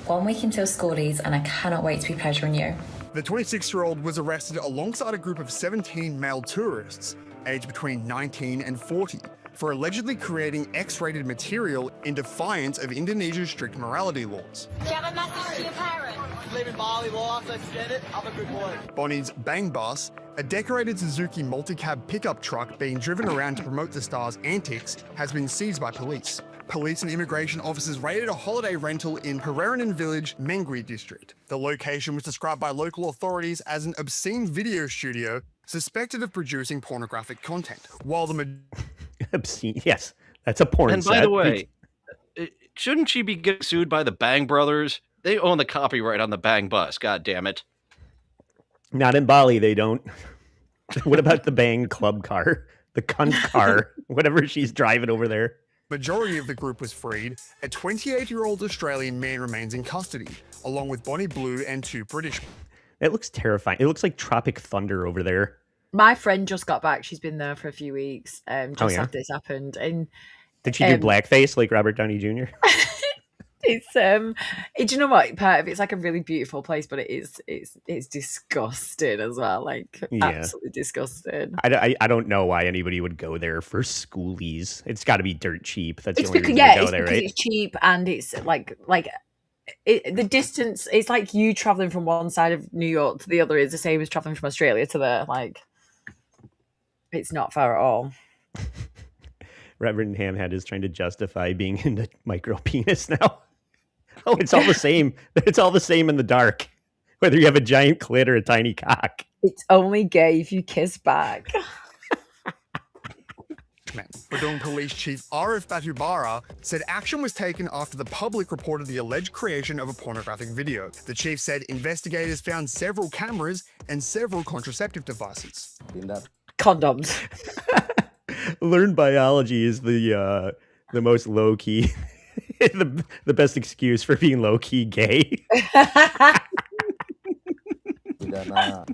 1 week until schoolies, and I cannot wait to be pleasuring you.
The 26-year-old was arrested alongside a group of 17 male tourists, aged between 19 and 40,
for allegedly creating X-rated material in defiance of Indonesia's strict morality laws.
Do you have a message to your parents? Live in Bali, life, let's get it. I'm a good boy.
Bonnie's Bang Bus, a decorated Suzuki multi-cab pickup truck being driven around to promote the star's antics, has been seized by police. Police and immigration officers raided a holiday rental in Pereranan Village, Mengwi district. The location was described by local authorities as an obscene video studio suspected of producing pornographic content. While the
obscene, yes, that's a porn
And
set.
by the way, shouldn't she be getting sued by the Bang Brothers? They own the copyright on the Bang Bus. God damn it!
Not in Bali, they don't. What about the Bang Club car, the cunt car, whatever she's driving over there?
majority of the group was freed, a 28-year-old Australian man remains in custody, along with Bonnie Blue and 2 British.
It looks terrifying. It looks like Tropic Thunder over there.
My friend just got back. She's been there for a few weeks just after this happened. And
did she do blackface like Robert Downey Jr.?
It's do you know what, part of it's like a really beautiful place, but it's disgusting as well, like absolutely disgusting.
I don't know why anybody would go there for schoolies. It's got to be dirt cheap. That's the only reason to go there, right?
It's cheap and it's the distance. It's like you traveling from one side of New York to the other is the same as traveling from Australia to there. Like, it's not far at all.
Reverend Hamhead is trying to justify being into micro penis now. Oh, it's all the same. It's all the same in the dark, whether you have a giant clit or a tiny cock.
It's only gay if you kiss back.
Badung Police Chief Arif Batubara said action was taken after the public reported the alleged creation of a pornographic video. The chief said investigators found several cameras and several contraceptive devices.
Condoms.
Learned biology is the most low key. the best excuse for being low-key gay.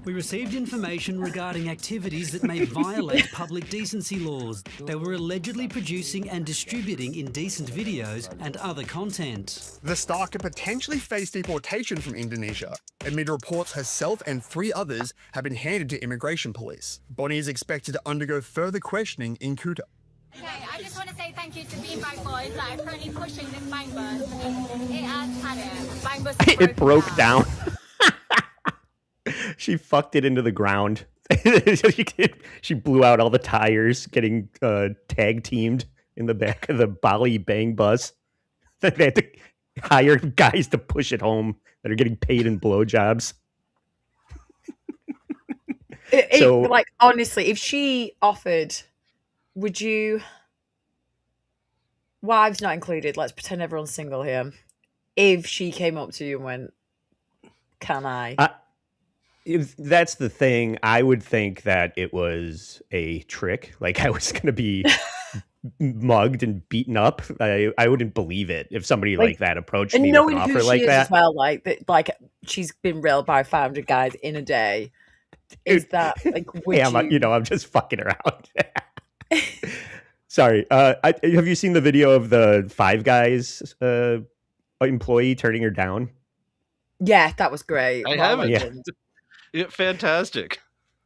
We received information regarding activities that may violate public decency laws. They were allegedly producing and distributing indecent videos and other content.
The star could potentially face deportation from Indonesia, amid reports herself and 3 others have been handed to immigration police. Bonnie is expected to undergo further questioning in Kuta.
Okay, I just want to say thank you to Beanbag Boys that are currently pushing this bang bus. It has had it. Bang bus
It broke down. She fucked it into the ground. She blew out all the tires, getting tag teamed in the back of the Bali Bang bus. They had to hire guys to push it home that are getting paid in blowjobs.
Like, honestly, if she offered... Would you, wives not included, let's pretend everyone's single here. If she came up to you and went, can I?
If that's the thing, I would think that it was a trick. Like I was going to be mugged and beaten up. I wouldn't believe it if somebody like that approached me with an offer like that.
As well, like she's been railed by 500 guys in a day. Is that like?
Hey, I'm just fucking around. Sorry. Have you seen the video of the Five Guys employee turning her down?
Yeah, that was great.
I haven't. Yeah, fantastic.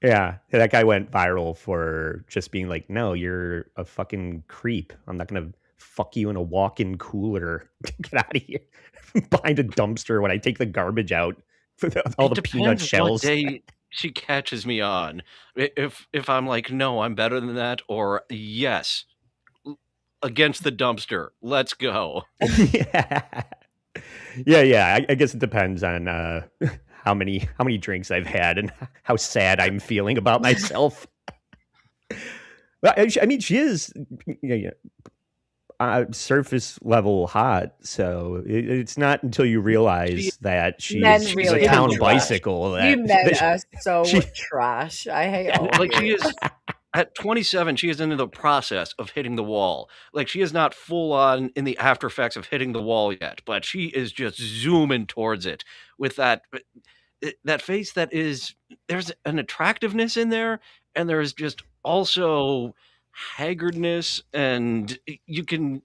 Yeah, that guy went viral for just being like, "No, you're a fucking creep. I'm not gonna fuck you in a walk-in cooler. Get out of here behind a dumpster when I take the garbage out for all the peanut shells."
What day she catches me on. If I'm like, no, I'm better than that, or yes, against the dumpster, let's go.
Yeah. I guess it depends on how many drinks I've had and how sad I'm feeling about myself. I mean, she is surface level hot, so it's not until you realize that she's a town bicycle. That,
you men are so trash. I hate all
like she is. At 27, she is in the process of hitting the wall. Like, she is not full on in the after effects of hitting the wall yet, but she is just zooming towards it with that face that is, there's an attractiveness in there, and there's just also haggardness, and you can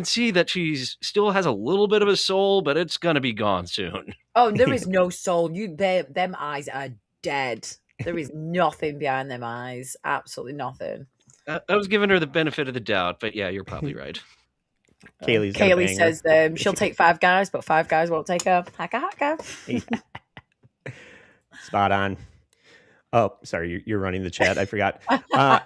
see that she's still has a little bit of a soul, but it's going to be gone soon.
Oh, there is no soul. Them eyes are dead. There is nothing behind them eyes. Absolutely nothing.
I was giving her the benefit of the doubt, but yeah, you're probably right.
Kaylee says she'll take 5 guys, but 5 guys won't take her. Haka haka.
Yeah. Spot on. Oh, sorry, you're running the chat. I forgot.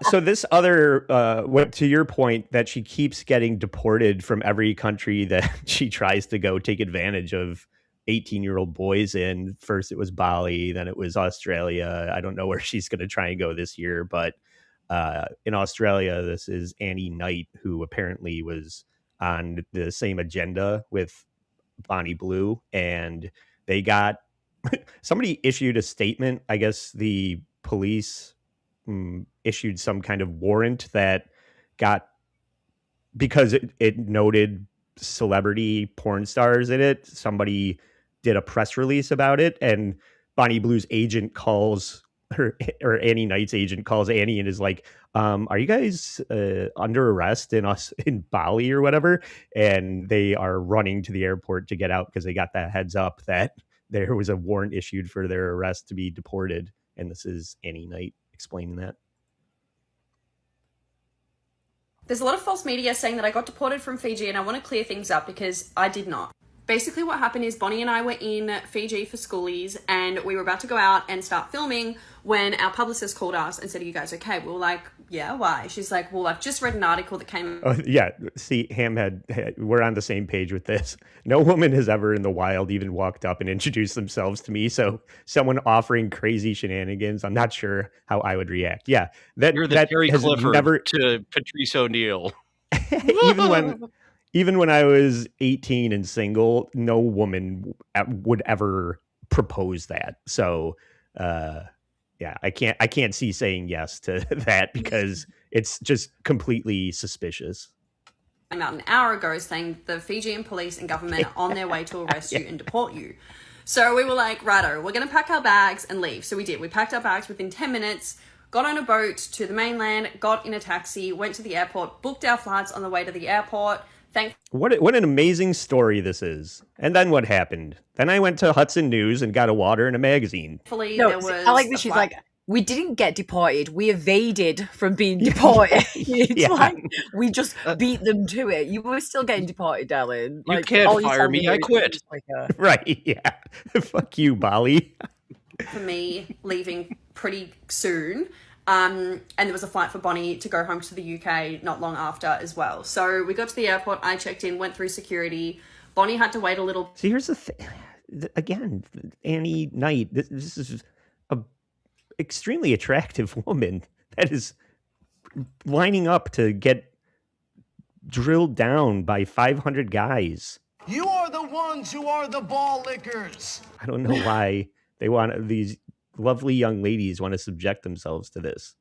So this other, to your point, that she keeps getting deported from every country that she tries to go take advantage of 18-year-old boys in. First it was Bali, then it was Australia. I don't know where she's going to try and go this year, but in Australia, this is Annie Knight, who apparently was on the same agenda with Bonnie Blue, and they got somebody issued a statement. I guess the police issued some kind of warrant that got, because it noted celebrity porn stars in it. Somebody did a press release about it, and Bonnie Blue's agent calls her, or Annie Knight's agent calls Annie and is like, are you guys under arrest in Bali or whatever? And they are running to the airport to get out because they got that heads up that there was a warrant issued for their arrest to be deported. And this is Annie Knight explaining that.
There's a lot of false media saying that I got deported from Fiji, and I want to clear things up because I did not. Basically what happened is Bonnie and I were in Fiji for schoolies, and we were about to go out and start filming when our publicist called us and said, "Are you guys okay?" We were like, "Yeah, why?" She's like, "Well, I've just read an article that came..."
Oh, yeah. See, Hamhead, we're on the same page with this. No woman has ever in the wild even walked up and introduced themselves to me. So someone offering crazy shenanigans, I'm not sure how I would react. Yeah.
You're the Terry Clifford
never...
to Patrice O'Neill.
Even when I was 18 and single, no woman would ever propose that. So, yeah, I can't see saying yes to that because it's just completely suspicious.
About an hour ago saying the Fijian police and government are on their way to arrest you and deport you. So we were like, righto, we're going to pack our bags and leave. So we did. We packed our bags within 10 minutes, got on a boat to the mainland, got in a taxi, went to the airport, booked our flights on the way to the airport.
What an amazing story this is. And then what happened? Then I went to Hudson News and got a water and a magazine.
No, I like that she's like, we didn't get deported. We evaded from being deported. It's like we just beat them to it. You were still getting deported, darling.
You can't fire me. I quit.
Right, yeah. Fuck you, Bali.
For me, leaving pretty soon. And there was a flight for Bonnie to go home to the UK not long after as well. So we got to the airport, I checked in, went through security. Bonnie had to wait a little.
See, here's the thing. Again, Annie Knight, this is a extremely attractive woman that is lining up to get drilled down by 500 guys.
You are the ones who are the ball lickers.
I don't know why they want these lovely young ladies want to subject themselves to this.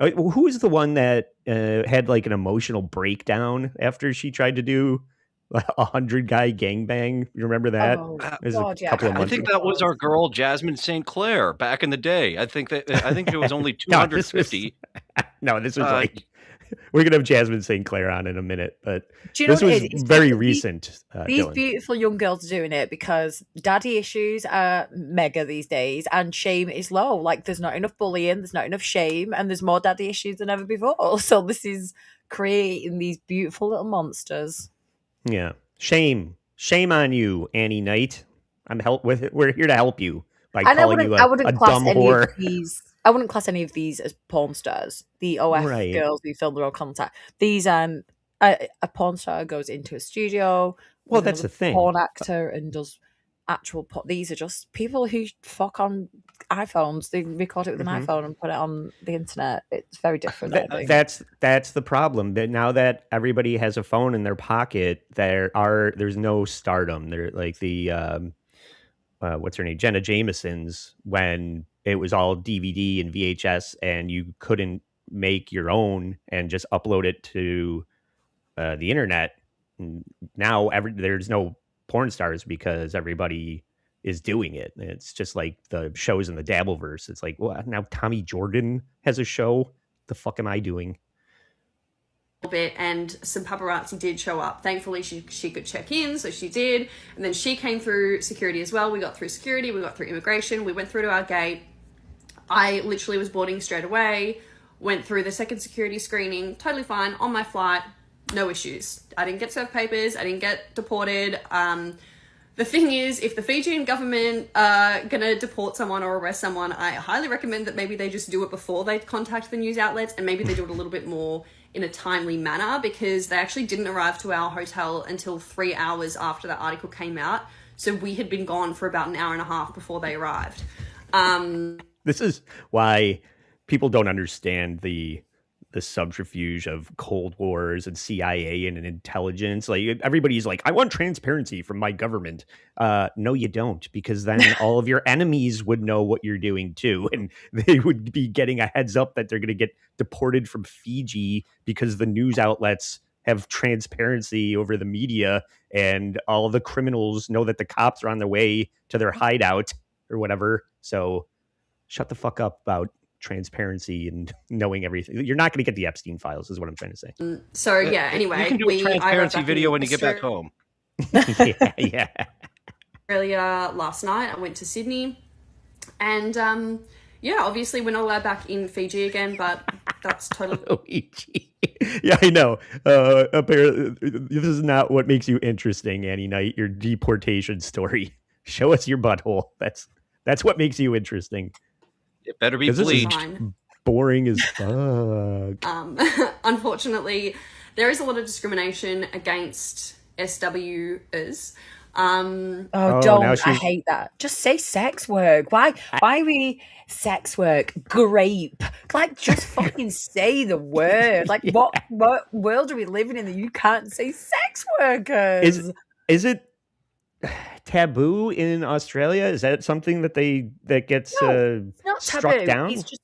Who is the one that had like an emotional breakdown after she tried to do 100-guy gangbang? You remember that?
Oh,
God, I
think that was our girl Jasmine St. Clair back in the day. I think it was only 250.
No, this was like we're gonna have Jasmine St. Clair on in a minute, but
do you know
this was very recent.
These
Dylan.
beautiful young girls are doing it because daddy issues are mega these days, and shame is low. Like there's not enough bullying, there's not enough shame, and there's more daddy issues than ever before. So this is creating these beautiful little monsters.
Yeah, shame on you, Annie Knight. We're here to help you by calling you a dumb whore.
I wouldn't class any of these as porn stars. The OF girls who film their own content. These a porn star goes into a studio.
Well, that's the thing.
Porn actor and does actual. These are just people who fuck on iPhones. They record it with an iPhone and put it on the internet. It's very different.
That's the problem. That now that everybody has a phone in their pocket, there's no stardom. They're like the what's her name, Jenna Jameson's, when it was all DVD and VHS and you couldn't make your own and just upload it to the internet. Now there's no porn stars because everybody is doing it. It's just like the shows in the Dabbleverse. It's like, well, now Tommy Jordan has a show. The fuck am I doing?
Bit, and some paparazzi did show up. Thankfully she could check in, so she did, and then she came through security as well. We got through security, we got through immigration, we went through to our gate. I literally was boarding straight away. went through the second security screening, totally fine, on my flight, no issues. I didn't get served papers, I didn't get deported. The thing is, if the Fijian government are going to deport someone or arrest someone, I highly recommend that maybe they just do it before they contact the news outlets, and maybe they do it a little bit more in a timely manner, because they actually didn't arrive to our hotel until 3 hours after that article came out. So we had been gone for about an hour and a half before they arrived.
This is why people don't understand the subterfuge of Cold Wars and CIA and intelligence. Like, everybody's like, I want transparency from my government. No, you don't, because then all of your enemies would know what you're doing too, and they would be getting a heads up that they're going to get deported from Fiji because the news outlets have transparency over the media, and all the criminals know that the cops are on their way to their hideout or whatever. So shut the fuck up about transparency and knowing everything. You're not going to get the Epstein files, is what I'm trying to say.
So yeah, anyway,
you can do a transparency video when you get back home.
Yeah.
Australia last night. I went to Sydney, and yeah, obviously we're not allowed back in Fiji again, but that's totally.
Yeah, I know. Apparently, this is not what makes you interesting, Annie Knight. Your deportation story. Show us your butthole. That's what makes you interesting.
It better be bleached.
Boring as fuck.
Unfortunately, there is a lot of discrimination against SWs.
Don't. I hate that. Just say sex work. Why are we sex work? Grape. Like, just fucking say the word. Like, what world are we living in that you can't say sex workers?
Is it taboo in Australia? Is that something that gets
it's not
struck
taboo.
down?
It's just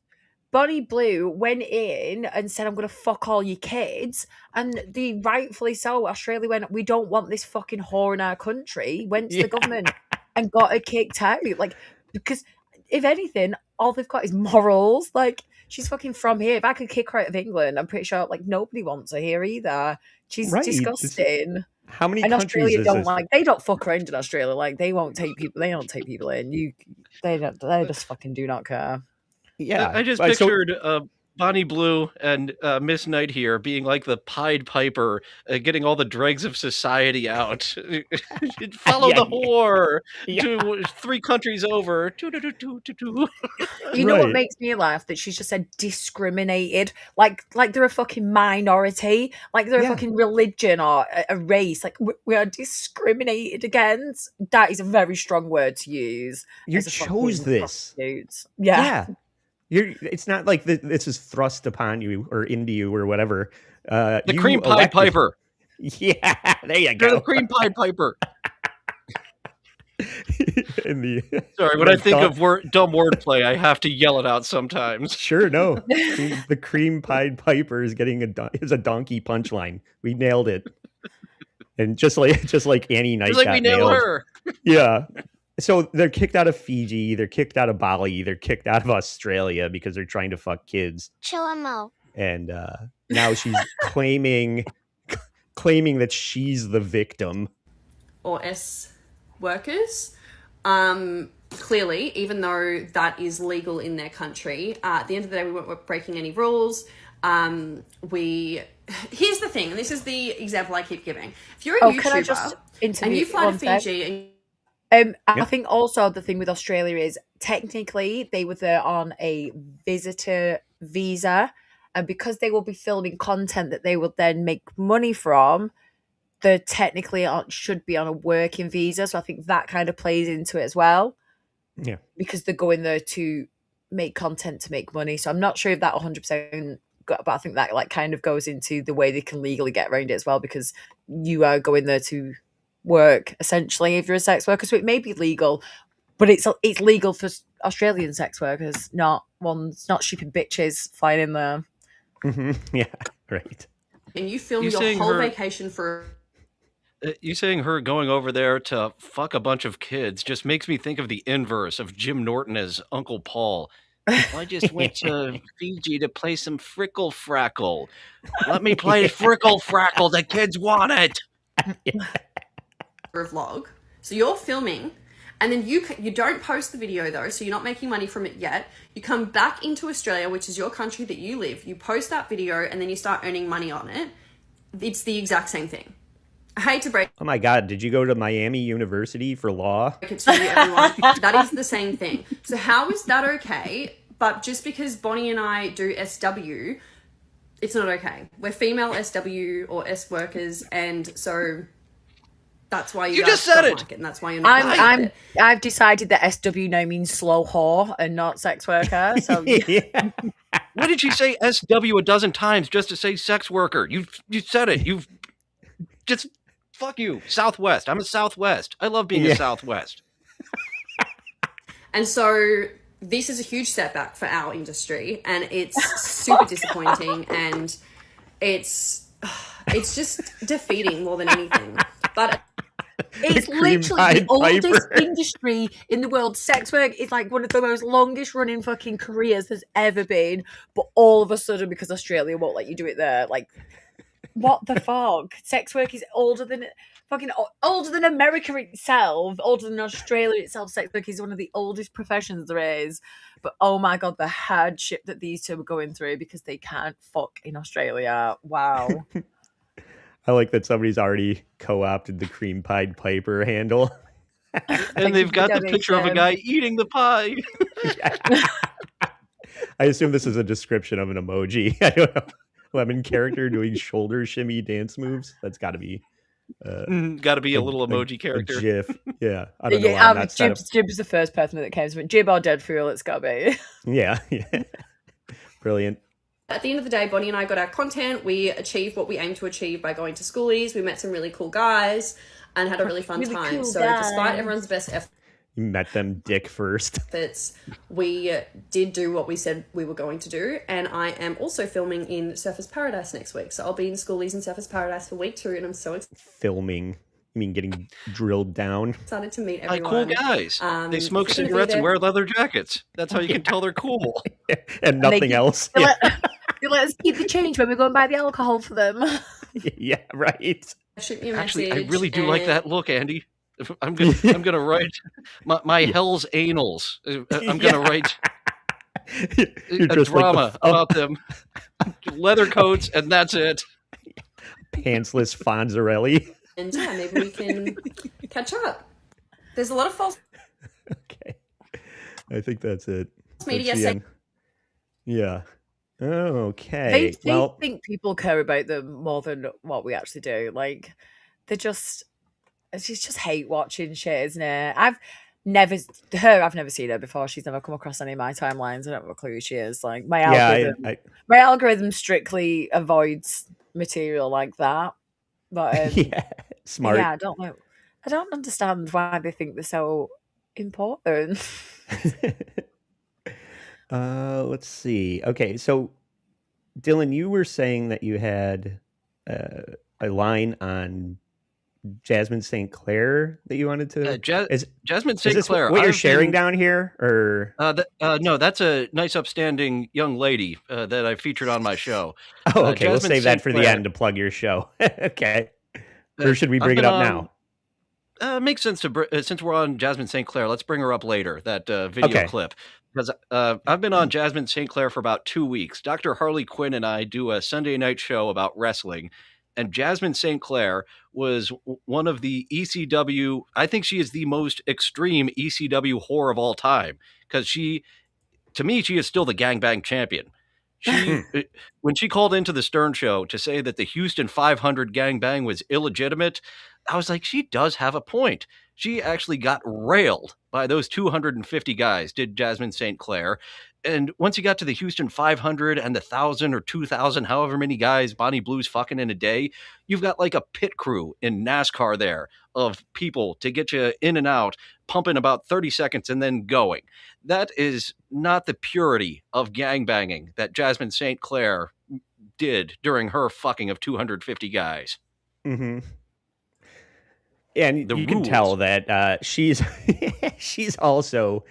Bonnie Blue went in and said, I'm going to fuck all your kids. And rightfully so, Australia went, we don't want this fucking whore in our country. Went to the government and got her kicked out. Like, because if anything, all they've got is morals. Like, she's fucking from here. If I could kick her out of England, I'm pretty sure like nobody wants her here either. She's disgusting.
How many
and
countries
Australia
is
don't
this?
like, they don't fuck around in Australia. Like, they don't take people in. They just fucking do not care.
Yeah,
I just pictured Bonnie Blue and Miss Knight here being like the Pied Piper, getting all the dregs of society out. Follow the whore to 3 countries over.
You know what makes me laugh? That she's just said discriminated, like they're a fucking minority, like they're a fucking religion or a race. Like, we are discriminated against. That is a very strong word to use.
You chose this.
Yeah.
It's not like this is thrust upon you or into you or whatever.
The cream Pied Piper.
Yeah, there you
You're
go.
the cream Pied Piper.
Sorry,
when I think of dumb wordplay, I have to yell it out sometimes.
Sure, no. The cream Pied Piper is getting a donkey punchline. We nailed it. And just like Annie Knight got
we nailed
nailed.
her.
Yeah. So they're kicked out of Fiji, they're kicked out of Bali, they're kicked out of Australia because they're trying to fuck kids.
Chill him out.
And now she's claiming that she's the victim.
Or S workers. Clearly, even though that is legal in their country, at the end of the day, we weren't breaking any rules. Here's the thing, and this is the example I keep giving. If you're a YouTuber and you fly to Fiji and
I think also the thing with Australia is technically they were there on a visitor visa, and because they will be filming content that they will then make money from, they technically should be on a working visa. So I think that kind of plays into it as well.
Yeah,
because they're going there to make content to make money. So I'm not sure if that 100%, but I think that like kind of goes into the way they can legally get around it as well, because you are going there to work essentially if you're a sex worker. So it may be legal, but it's legal for Australian sex workers, not stupid bitches flying in there.
Mm-hmm. Yeah, right.
And you film your whole vacation for.
You saying her going over there to fuck a bunch of kids just makes me think of the inverse of Jim Norton as Uncle Paul. I just went to Fiji to play some Frickle Frackle. Let me play Frickle Frackle. The kids want it.
Vlog. So you're filming And then you don't post the video though, so you're not making money from it yet. You come back into Australia, which is your country that you live. You post that video and then you start earning money on it. It's the exact same thing. I hate to break.
Oh my God! Did you go to Miami University for law?
It to you, everyone. That is the same thing. So how is that okay? But just because Bonnie and I do SW, it's not okay. We're female SW or S workers, and so that's why you guys
just said
don't
it.
like it, and that's why you're not.
I've decided that SW now means slow whore and not sex worker. So
Yeah.
What did she say SW a dozen times just to say sex worker? You said it. You've just fuck you. Southwest. I'm a Southwest. I love being a Southwest.
And so this is a huge setback for our industry, and it's super disappointing, and it's just defeating more than anything. But
it's literally the oldest industry in the world. Sex work is like one of the most longest running fucking careers there's ever been. But all of a sudden, because Australia won't let you do it there, like, what the fuck? Sex work is older than America itself, older than Australia itself. Sex work is one of the oldest professions there is. But oh my God, the hardship that these two are going through because they can't fuck in Australia. Wow.
I like that somebody's already co-opted the cream pied Piper handle.
And they've got the picture of a guy eating the pie.
I assume this is a description of an emoji. I don't know. Lemon character doing shoulder shimmy dance moves. That's got to be
a little emoji character.
A GIF. Yeah. I don't know.
Jib's the first person that came to me. Jib or Dead Fuel, it's got to be.
Yeah. Brilliant.
At the end of the day, Bonnie and I got our content. We achieved what we aimed to achieve by going to schoolies. We met some really cool guys and had a really fun time. So despite everyone's best efforts,
you met them dick first.
We did do what we said we were going to do. And I am also filming in Surfers Paradise next week. So I'll be in schoolies in Surfers Paradise for week 2. And I'm so excited.
Filming? You mean getting drilled down?
Excited to meet everyone.
Cool guys. They smoke cigarettes and wear leather jackets. That's how you can tell they're cool.
And nothing else.
They let us keep the change when we go and buy the alcohol for them.
Yeah, right.
Shoot me a
Actually,
message
I really do like that look, Andy. I'm gonna write my Hell's Anals. I'm gonna write a drama about them. Leather coats, and that's it.
Pantsless Fonzarelli.
And yeah, maybe we can catch up. There's a lot of false.
Okay, I think that's it.
Media say.
Yeah. Okay.
They think people care about them more than what we actually do. Like, it's just hate watching shit, isn't it? I've never seen her before. She's never come across any of my timelines. I don't have a clue who she is. Like, my algorithm strictly avoids material like that. But
yeah, smart.
Yeah, I don't know. I don't understand why they think they're so important.
Let's see. Okay, so Dillon, you were saying that you had a line on Jasmine St. Clair that you wanted to.
Jasmine St. Clair.
What you're sharing down here, or
no? That's a nice, upstanding young lady that I featured on my show.
Oh, okay. We'll save that for the end to plug your show. Okay. Or should we bring it up now?
Makes sense to since we're on Jasmine St. Clair. Let's bring her up later. That video clip. Because I've been on Jasmine St. Clair for about 2 weeks. Dr. Harley Quinn and I do a Sunday night show about wrestling. And Jasmine St. Clair was one of the ECW. I think she is the most extreme ECW whore of all time. Because to me, she is still the gangbang champion. When she called into the Stern Show to say that the Houston 500 gangbang was illegitimate, I was like, she does have a point. She actually got railed by those 250 guys, did Jasmine St. Clair. And once you got to the Houston 500 and the 1,000 or 2,000, however many guys Bonnie Blue's fucking in a day, you've got like a pit crew in NASCAR there of people to get you in and out, pumping about 30 seconds and then going. That is not the purity of gangbanging that Jasmine St. Clair did during her fucking of 250 guys.
Mm-hmm. And you can tell that she's also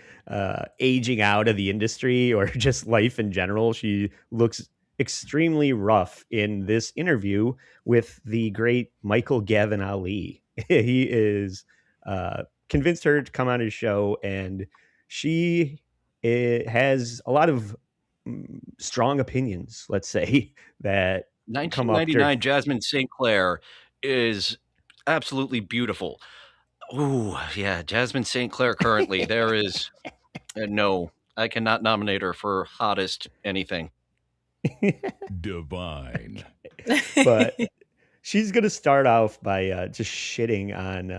aging out of the industry or just life in general. She looks extremely rough in this interview with the great Michael Gavin Ali. He is convinced her to come on his show, and she has a lot of strong opinions, let's say, that come up.
1999 Jasmine St. Clair is absolutely beautiful. Ooh, yeah, Jasmine St. Clair currently. There is no, I cannot nominate her for hottest anything.
Divine.
But she's going to start off by just shitting on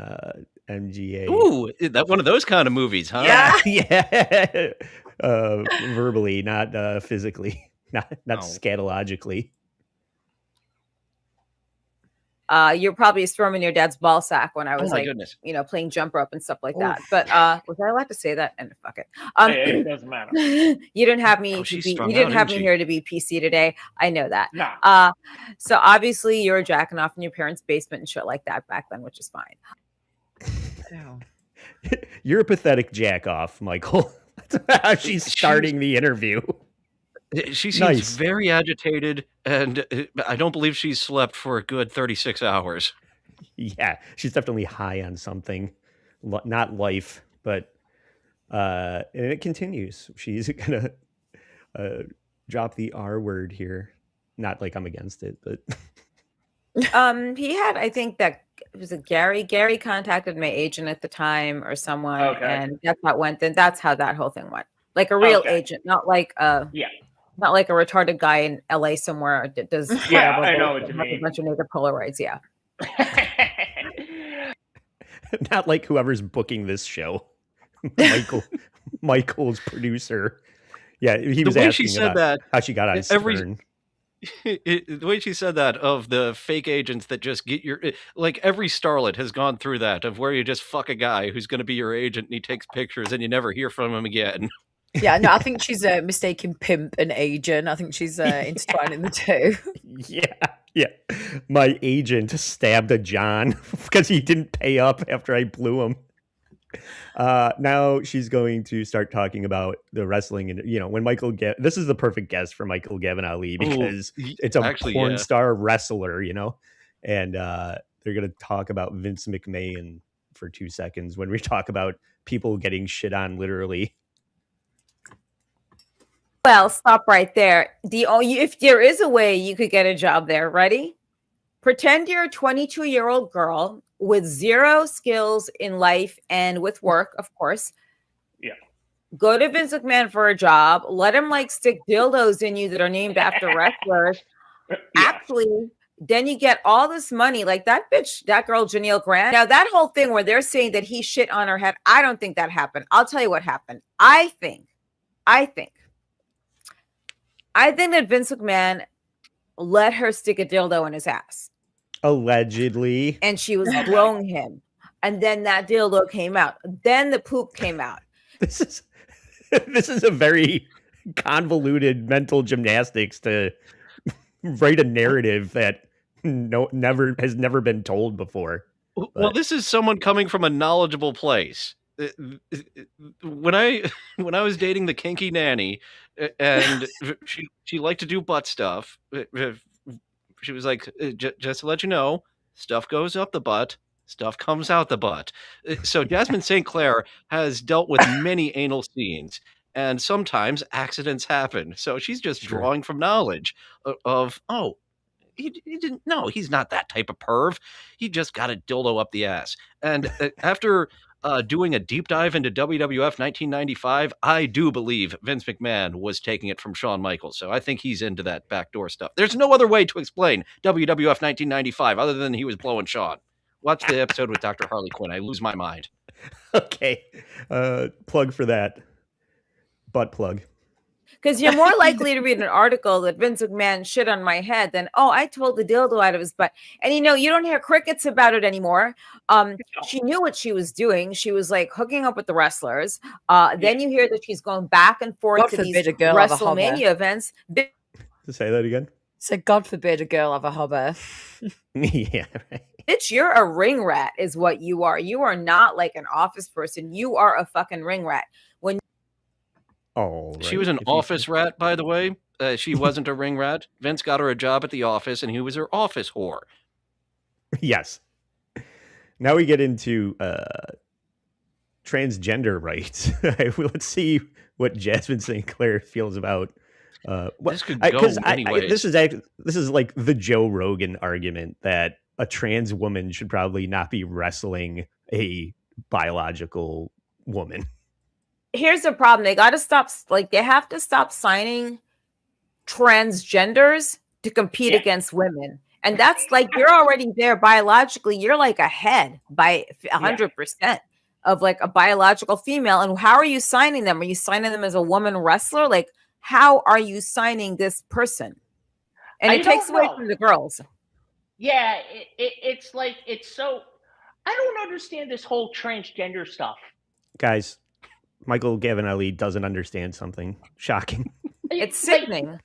MGA.
Ooh, that one of those kind of movies, huh?
Yeah. Verbally, not physically, not scatologically.
You're probably swimming in your dad's ball sack when I was
goodness.
Playing jump rope and stuff like that.
Oof.
But was I allowed to say that? And fuck it.
It doesn't matter.
You didn't have me here to be PC today. I know that.
No.
So obviously you're jacking off in your parents' basement and shit like that back then, which is fine.
You're a pathetic jack off, Michael. That's how she's starting the interview.
She seems very agitated, and I don't believe she's slept for a good 36 hours.
Yeah, she's definitely high on something, not life, but and it continues. She's gonna drop the R word here. Not like I'm against it, but
he had, I think that it was Gary. Gary contacted my agent at the time or someone, and that's how it went. Then that's how that whole thing went. Like a real agent, not like not like a retarded guy in LA somewhere that does
I know what you mean.
A bunch of native Polaroids, yeah.
Not like whoever's booking this show. Michael's producer. Yeah, he was asking about how she got on Stern.
The way she said that of the fake agents that just get your, like every starlet has gone through that, of where you just fuck a guy who's going to be your agent and he takes pictures and you never hear from him again.
Yeah, no, I think she's mistaking pimp and agent. I think she's intertwining the two.
Yeah. My agent stabbed a John because he didn't pay up after I blew him. Now she's going to start talking about the wrestling, and when Michael this is the perfect guest for Michael Gavin Ali, because it's a porn star wrestler, and they're going to talk about Vince McMahon for 2 seconds when we talk about people getting shit on literally.
Well, stop right there. If there is a way you could get a job there, ready? Pretend you're a 22-year-old girl with zero skills in life and with work, of course.
Yeah.
Go to Vince McMahon for a job. Let him stick dildos in you that are named after wrestlers.
Yeah.
Actually, then you get all this money. Like that bitch, that girl, Janelle Grant. Now, that whole thing where they're saying that he shit on her head, I don't think that happened. I'll tell you what happened. I think that Vince McMahon let her stick a dildo in his ass.
Allegedly.
And she was blowing him. And then that dildo came out. Then the poop came out.
This is a very convoluted mental gymnastics to write a narrative that has never been told before.
Well, this is someone coming from a knowledgeable place. When I was dating the kinky nanny, and she liked to do butt stuff, she was like, just to let you know, stuff goes up the butt, stuff comes out the butt. So Jasmine St. Clair has dealt with many anal scenes, and sometimes accidents happen. So she's just drawing from knowledge of he didn't know, he's not that type of perv. He just got a dildo up the ass. And after doing a deep dive into WWF 1995, I do believe Vince McMahon was taking it from Shawn Michaels. So I think he's into that backdoor stuff. There's no other way to explain WWF 1995 other than he was blowing Shawn. Watch the episode with Dr. Harley Quinn. I lose my mind.
Okay. Plug for that. Butt plug.
Because you're more likely to read an article that Vince McMahon shit on my head than, I told the dildo out of his butt. And you don't hear crickets about it anymore. She knew what she was doing. She was hooking up with the wrestlers. Then you hear that she's going back and forth to these WrestleMania events.
Say that again.
So God forbid a girl have a hobby.
Yeah, right.
Bitch, you're a ring rat is what you are. You are not like an office person. You are a fucking ring rat.
Right.
She was an office rat, by the way. She wasn't a ring rat. Vince got her a job at the office, and he was her office whore.
Yes. Now we get into transgender rights. Let's see what Jasmine St. Clair feels about.
This could go many ways.
This is like the Joe Rogan argument that a trans woman should probably not be wrestling a biological woman.
Here's the problem. They got to stop, they have to stop signing transgenders to compete against women. And that's like, you're already there biologically. You're like ahead by 100% of like a biological female. And how are you signing them? Are you signing them as a woman wrestler? Like, how are you signing this person? And it takes away from the girls.
Yeah, it's like, it's so, I don't understand this whole transgender stuff.
Guys, Michael Gavinelli doesn't understand something shocking.
It's sickening.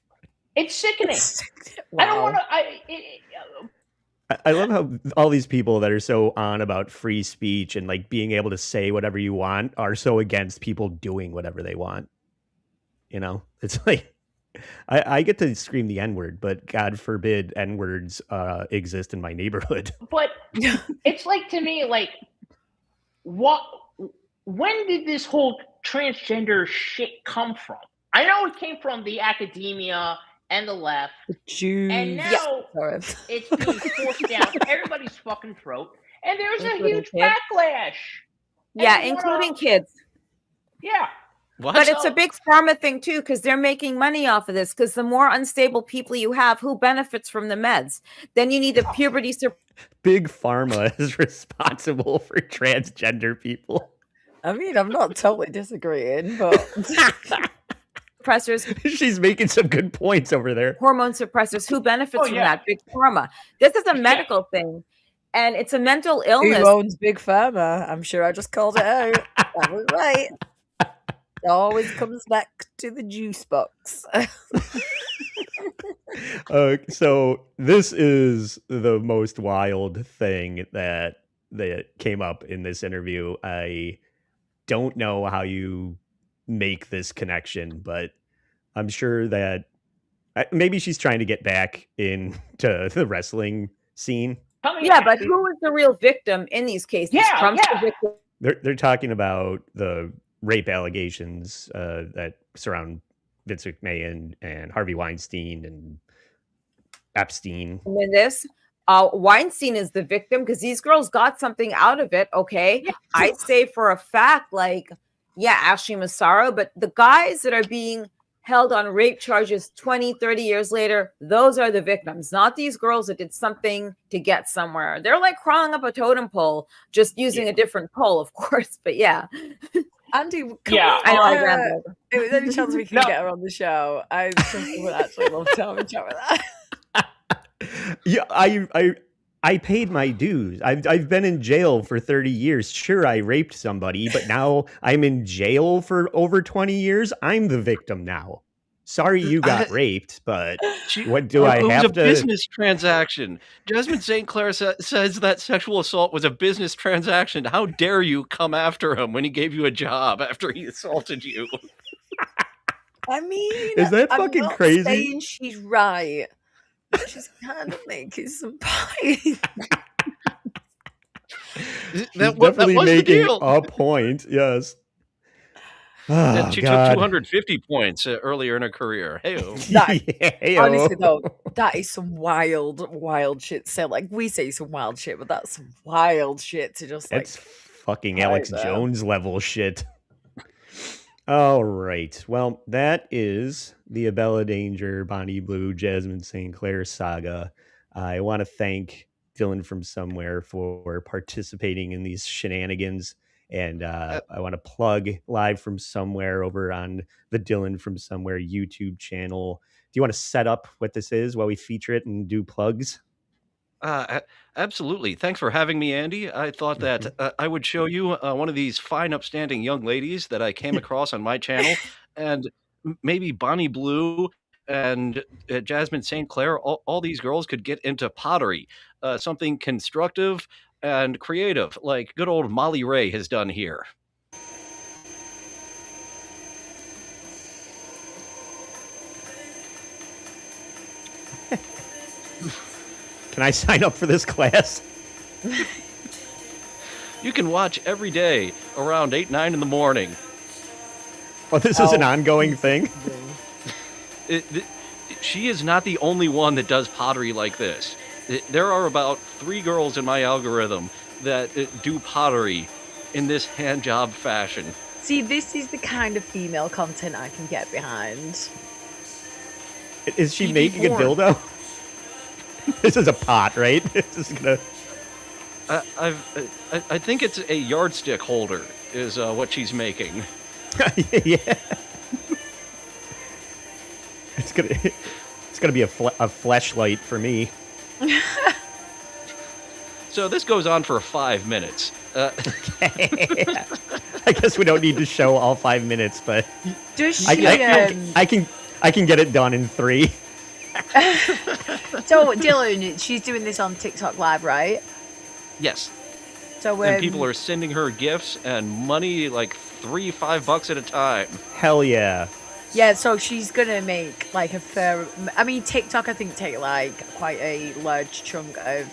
It's sickening.
Wow.
I don't want to.
I love how all these people that are so on about free speech and like being able to say whatever you want are so against people doing whatever they want. You know, it's like I get to scream the N-word, but God forbid N-words exist in my neighborhood.
But it's like, to me, like, when did this whole transgender shit come from? I know it came from the academia and the left.
The Jews.
And now it's being forced down everybody's fucking throat. And there's a huge backlash.
Yeah, including kids.
Yeah.
What?
But it's a big pharma thing too, because they're making money off of this. Because the more unstable people you have, who benefits from the meds? Then you need the puberty.
Big pharma is responsible for transgender people.
I mean, I'm not totally disagreeing, but
suppressors.
She's making some good points over there.
Hormone suppressors. Who benefits from that? Big pharma. This is a medical thing, and it's a mental illness.
Who owns Big Pharma? I'm sure I just called it out. That was right. It always comes back to the juice box.
So this is the most wild thing that came up in this interview. I don't know how you make this connection, but I'm sure that maybe she's trying to get back into the wrestling scene.
Yeah, but who is the real victim in these cases? Trump's the victim.
They're talking about the rape allegations that surround Vince McMahon and Harvey Weinstein and Epstein.
And then this, Weinstein is the victim because these girls got something out of it. Okay. I say for a fact, like, yeah, Ashley Massaro, but the guys that are being held on rape charges 20, 30 years later, those are the victims, not these girls that did something to get somewhere. They're like crawling up a totem pole, just using a different pole, of course. But yeah.
Andy,
I know I rambled.
If there's any chance we can get her on the show, I think would actually love to have a chat with that.
Yeah, I paid my dues. I've been in jail for 30 years. Sure, I raped somebody, but now I'm in jail for over 20 years. I'm the victim now. Sorry you got raped, but what do I have to...
It was a business transaction. Jasmine St. Clair says that sexual assault was a business transaction. How dare you come after him when he gave you a job after he assaulted you?
I mean...
Is that fucking crazy?
I'm not saying she's right. She's kind of making some points.
Definitely making a point, yes. Oh,
she
God.
took 250 points earlier in her career. Hey-o.
Honestly, though, that is some wild shit. So, like, we say some wild shit, but that's some wild shit to just, like...
It's fucking Alex Jones level shit. All right. Well, that is the Abella Danger, Bonnie Blue, Jasmine St. Clair saga. I want to thank Dillon from Somewhere for participating in these shenanigans. And I want to plug Live from Somewhere over on the Dillon from Somewhere YouTube channel. Do you want to set up what this is while we feature it and do plugs?
Absolutely. Thanks for having me, Andy. I thought that I would show you one of these fine, upstanding young ladies that I came across on my channel, and maybe Bonnie Blue and Jasmine St. Clair, all these girls could get into pottery, something constructive and creative, like good old Molly Ray has done here.
Can I sign up for this class?
you can watch every day around 8, 9 in the morning.
Oh, this is an ongoing thing?
She is not the only one that does pottery like this. There are about 3 girls in my algorithm that do pottery in this hand job fashion.
See, this is the kind of female content I can get behind.
Is she
TV
making
porn.
a dildo? This is a pot, right? This is gonna.
I think it's a yardstick holder is what she's making.
Yeah. It's gonna be a fleshlight for me.
So this goes on for 5 minutes.
I guess we don't need to show all 5 minutes, but
Does she?
I can get it done in 3.
So Dillon, she's doing this on TikTok Live, right?
Yes.
So
And people are sending her gifts and money like $3-5 at a time.
Hell yeah.
Yeah, so she's gonna make like a fair. I mean, TikTok I think take like quite a large chunk of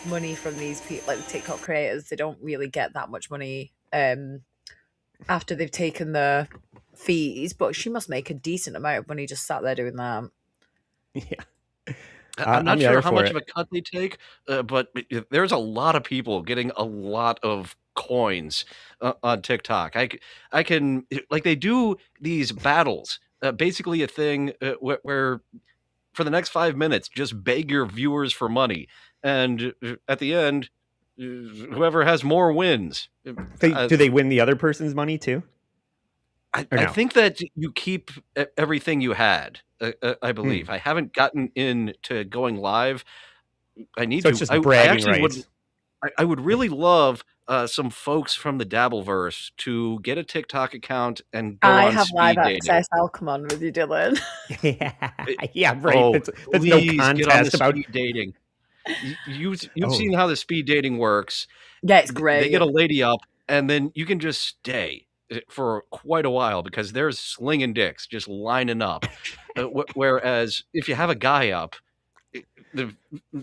money from these people, like the TikTok creators. They don't really get that much money after they've taken the fees, but she must make a decent amount of money just sat there doing that.
Yeah.
I'm not sure how much of a cut they take, but there's a lot of people getting a lot of coins on TikTok. I can, like, they do these battles, basically a thing where for the next 5 minutes, just beg your viewers for money. And at the end, whoever has more wins.
Do they win the other person's money too?
I think that you keep everything you had, I believe. I haven't gotten into going live. I need
So
to.
it's just
I
bragging
actually
rights.
I would really love some folks from the Dabbleverse to get a TikTok account and go
I
on
have
speed
live
dating.
access. I'll come on with you, Dillon.
Yeah, right.
Oh,
There's no
please get on the
contest about
speed dating. You've seen how the speed dating works.
Yeah, it's great.
They get a lady up, and then you can just stay for quite a while because there's slinging dicks just lining up. Whereas if you have a guy up, the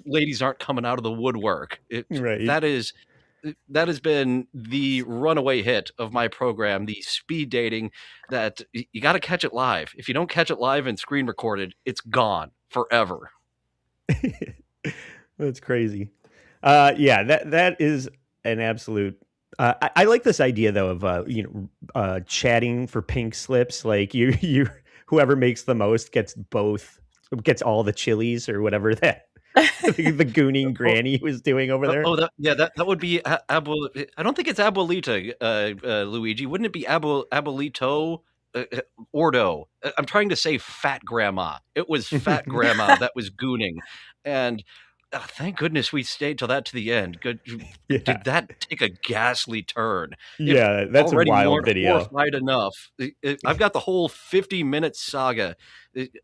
ladies aren't coming out of the woodwork.
Right.
That has been the runaway hit of my program, the speed dating, that you got to catch it live. If you don't catch it live and screen recorded, it's gone forever.
That's crazy. Yeah, that is an absolute. I like this idea though of chatting for pink slips. Like you whoever makes the most gets all the chilies or whatever that the gooning granny was doing over there.
That would be I don't think it's Abuelita, Luigi. Wouldn't it be Abuelito? Ordo. I'm trying to say fat grandma. It was fat grandma that was gooning. And thank goodness we stayed till that to the end. Good.
Yeah.
Did that take a ghastly turn?
Yeah, that's a wild video.
Horrified enough. I've got the whole 50-minute saga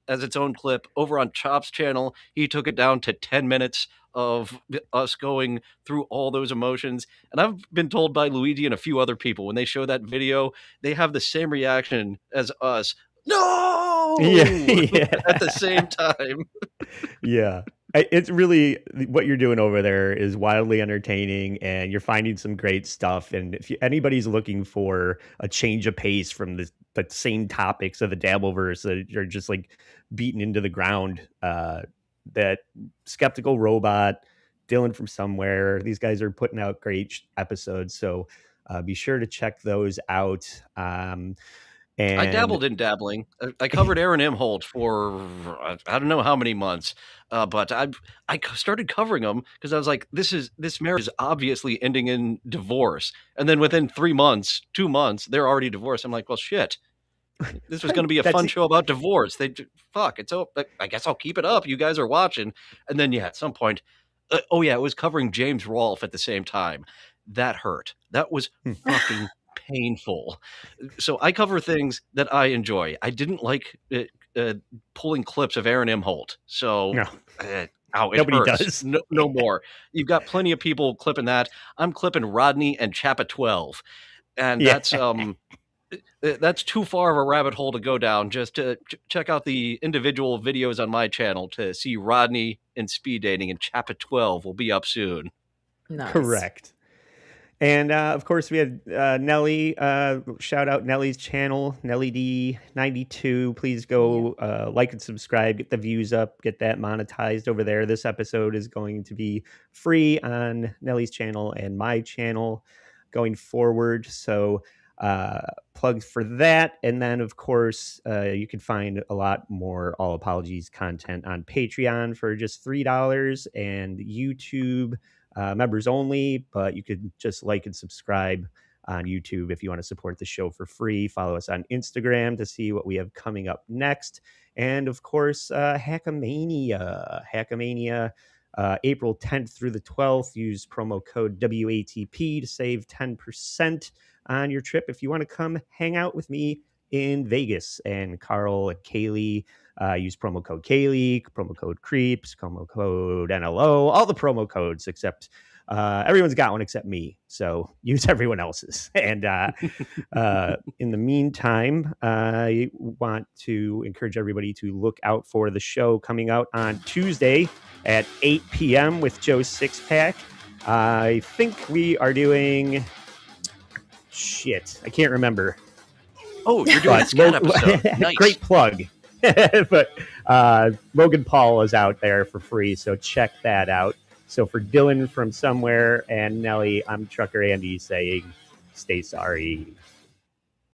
as its own clip over on Chop's channel. He took it down to 10 minutes of us going through all those emotions. And I've been told by Luigi and a few other people, when they show that video, they have the same reaction as us. No!
Yeah.
At the same time.
Yeah. It's really, what you're doing over there is wildly entertaining, and you're finding some great stuff. And if anybody's looking for a change of pace from the same topics of the Dabbleverse that you're just like beaten into the ground, that Skeptical Robot, Dillon from Somewhere, these guys are putting out great episodes. So be sure to check those out. And
I dabbled in dabbling. I covered Aaron Imholt for I don't know how many months, but I started covering him because I was like, this marriage is obviously ending in divorce. And then within 2 months, they're already divorced. I'm like, well, shit. This was going to be a fun show about divorce. I guess I'll keep it up. You guys are watching. And then, at some point, it was covering James Rolfe at the same time. That hurt. That was fucking painful. So I cover things that I enjoy. I didn't like pulling clips of Aaron Imholt. So
no.
It
Nobody
hurts.
does.
No more. You've got plenty of people clipping that. I'm clipping Rodney and Chappa 12. And that's too far of a rabbit hole to go down. Just to check out the individual videos on my channel to see Rodney and speed dating, and Chappa 12 will be up soon.
Nice.
Correct. And of course, we had Nelly. Shout out Nelly's channel, Nelly D92. Please go like and subscribe, get the views up, get that monetized over there. This episode is going to be free on Nelly's channel and my channel going forward. So plugs for that. And then, of course, you can find a lot more All Apologies content on Patreon for just $3 and YouTube. Members only, but you could just like and subscribe on YouTube if you want to support the show for free. Follow us on Instagram to see what we have coming up next. And of course, Hackamania. April 10th through the 12th. Use promo code WATP to save 10% on your trip if you want to come hang out with me in Vegas. And Carl and Kaylee, use promo code Kaylee, promo code Creeps, promo code NLO, all the promo codes except everyone's got one except me. So use everyone else's. And in the meantime, I want to encourage everybody to look out for the show coming out on Tuesday at 8 p.m. with Joe's Six Pack. I think we are doing I can't remember.
Oh, you're doing a scat episode. Nice.
Great plug. But Logan Paul is out there for free, so check that out. So for Dillon from Somewhere and Nelly, I'm Trucker Andy saying, stay sorry.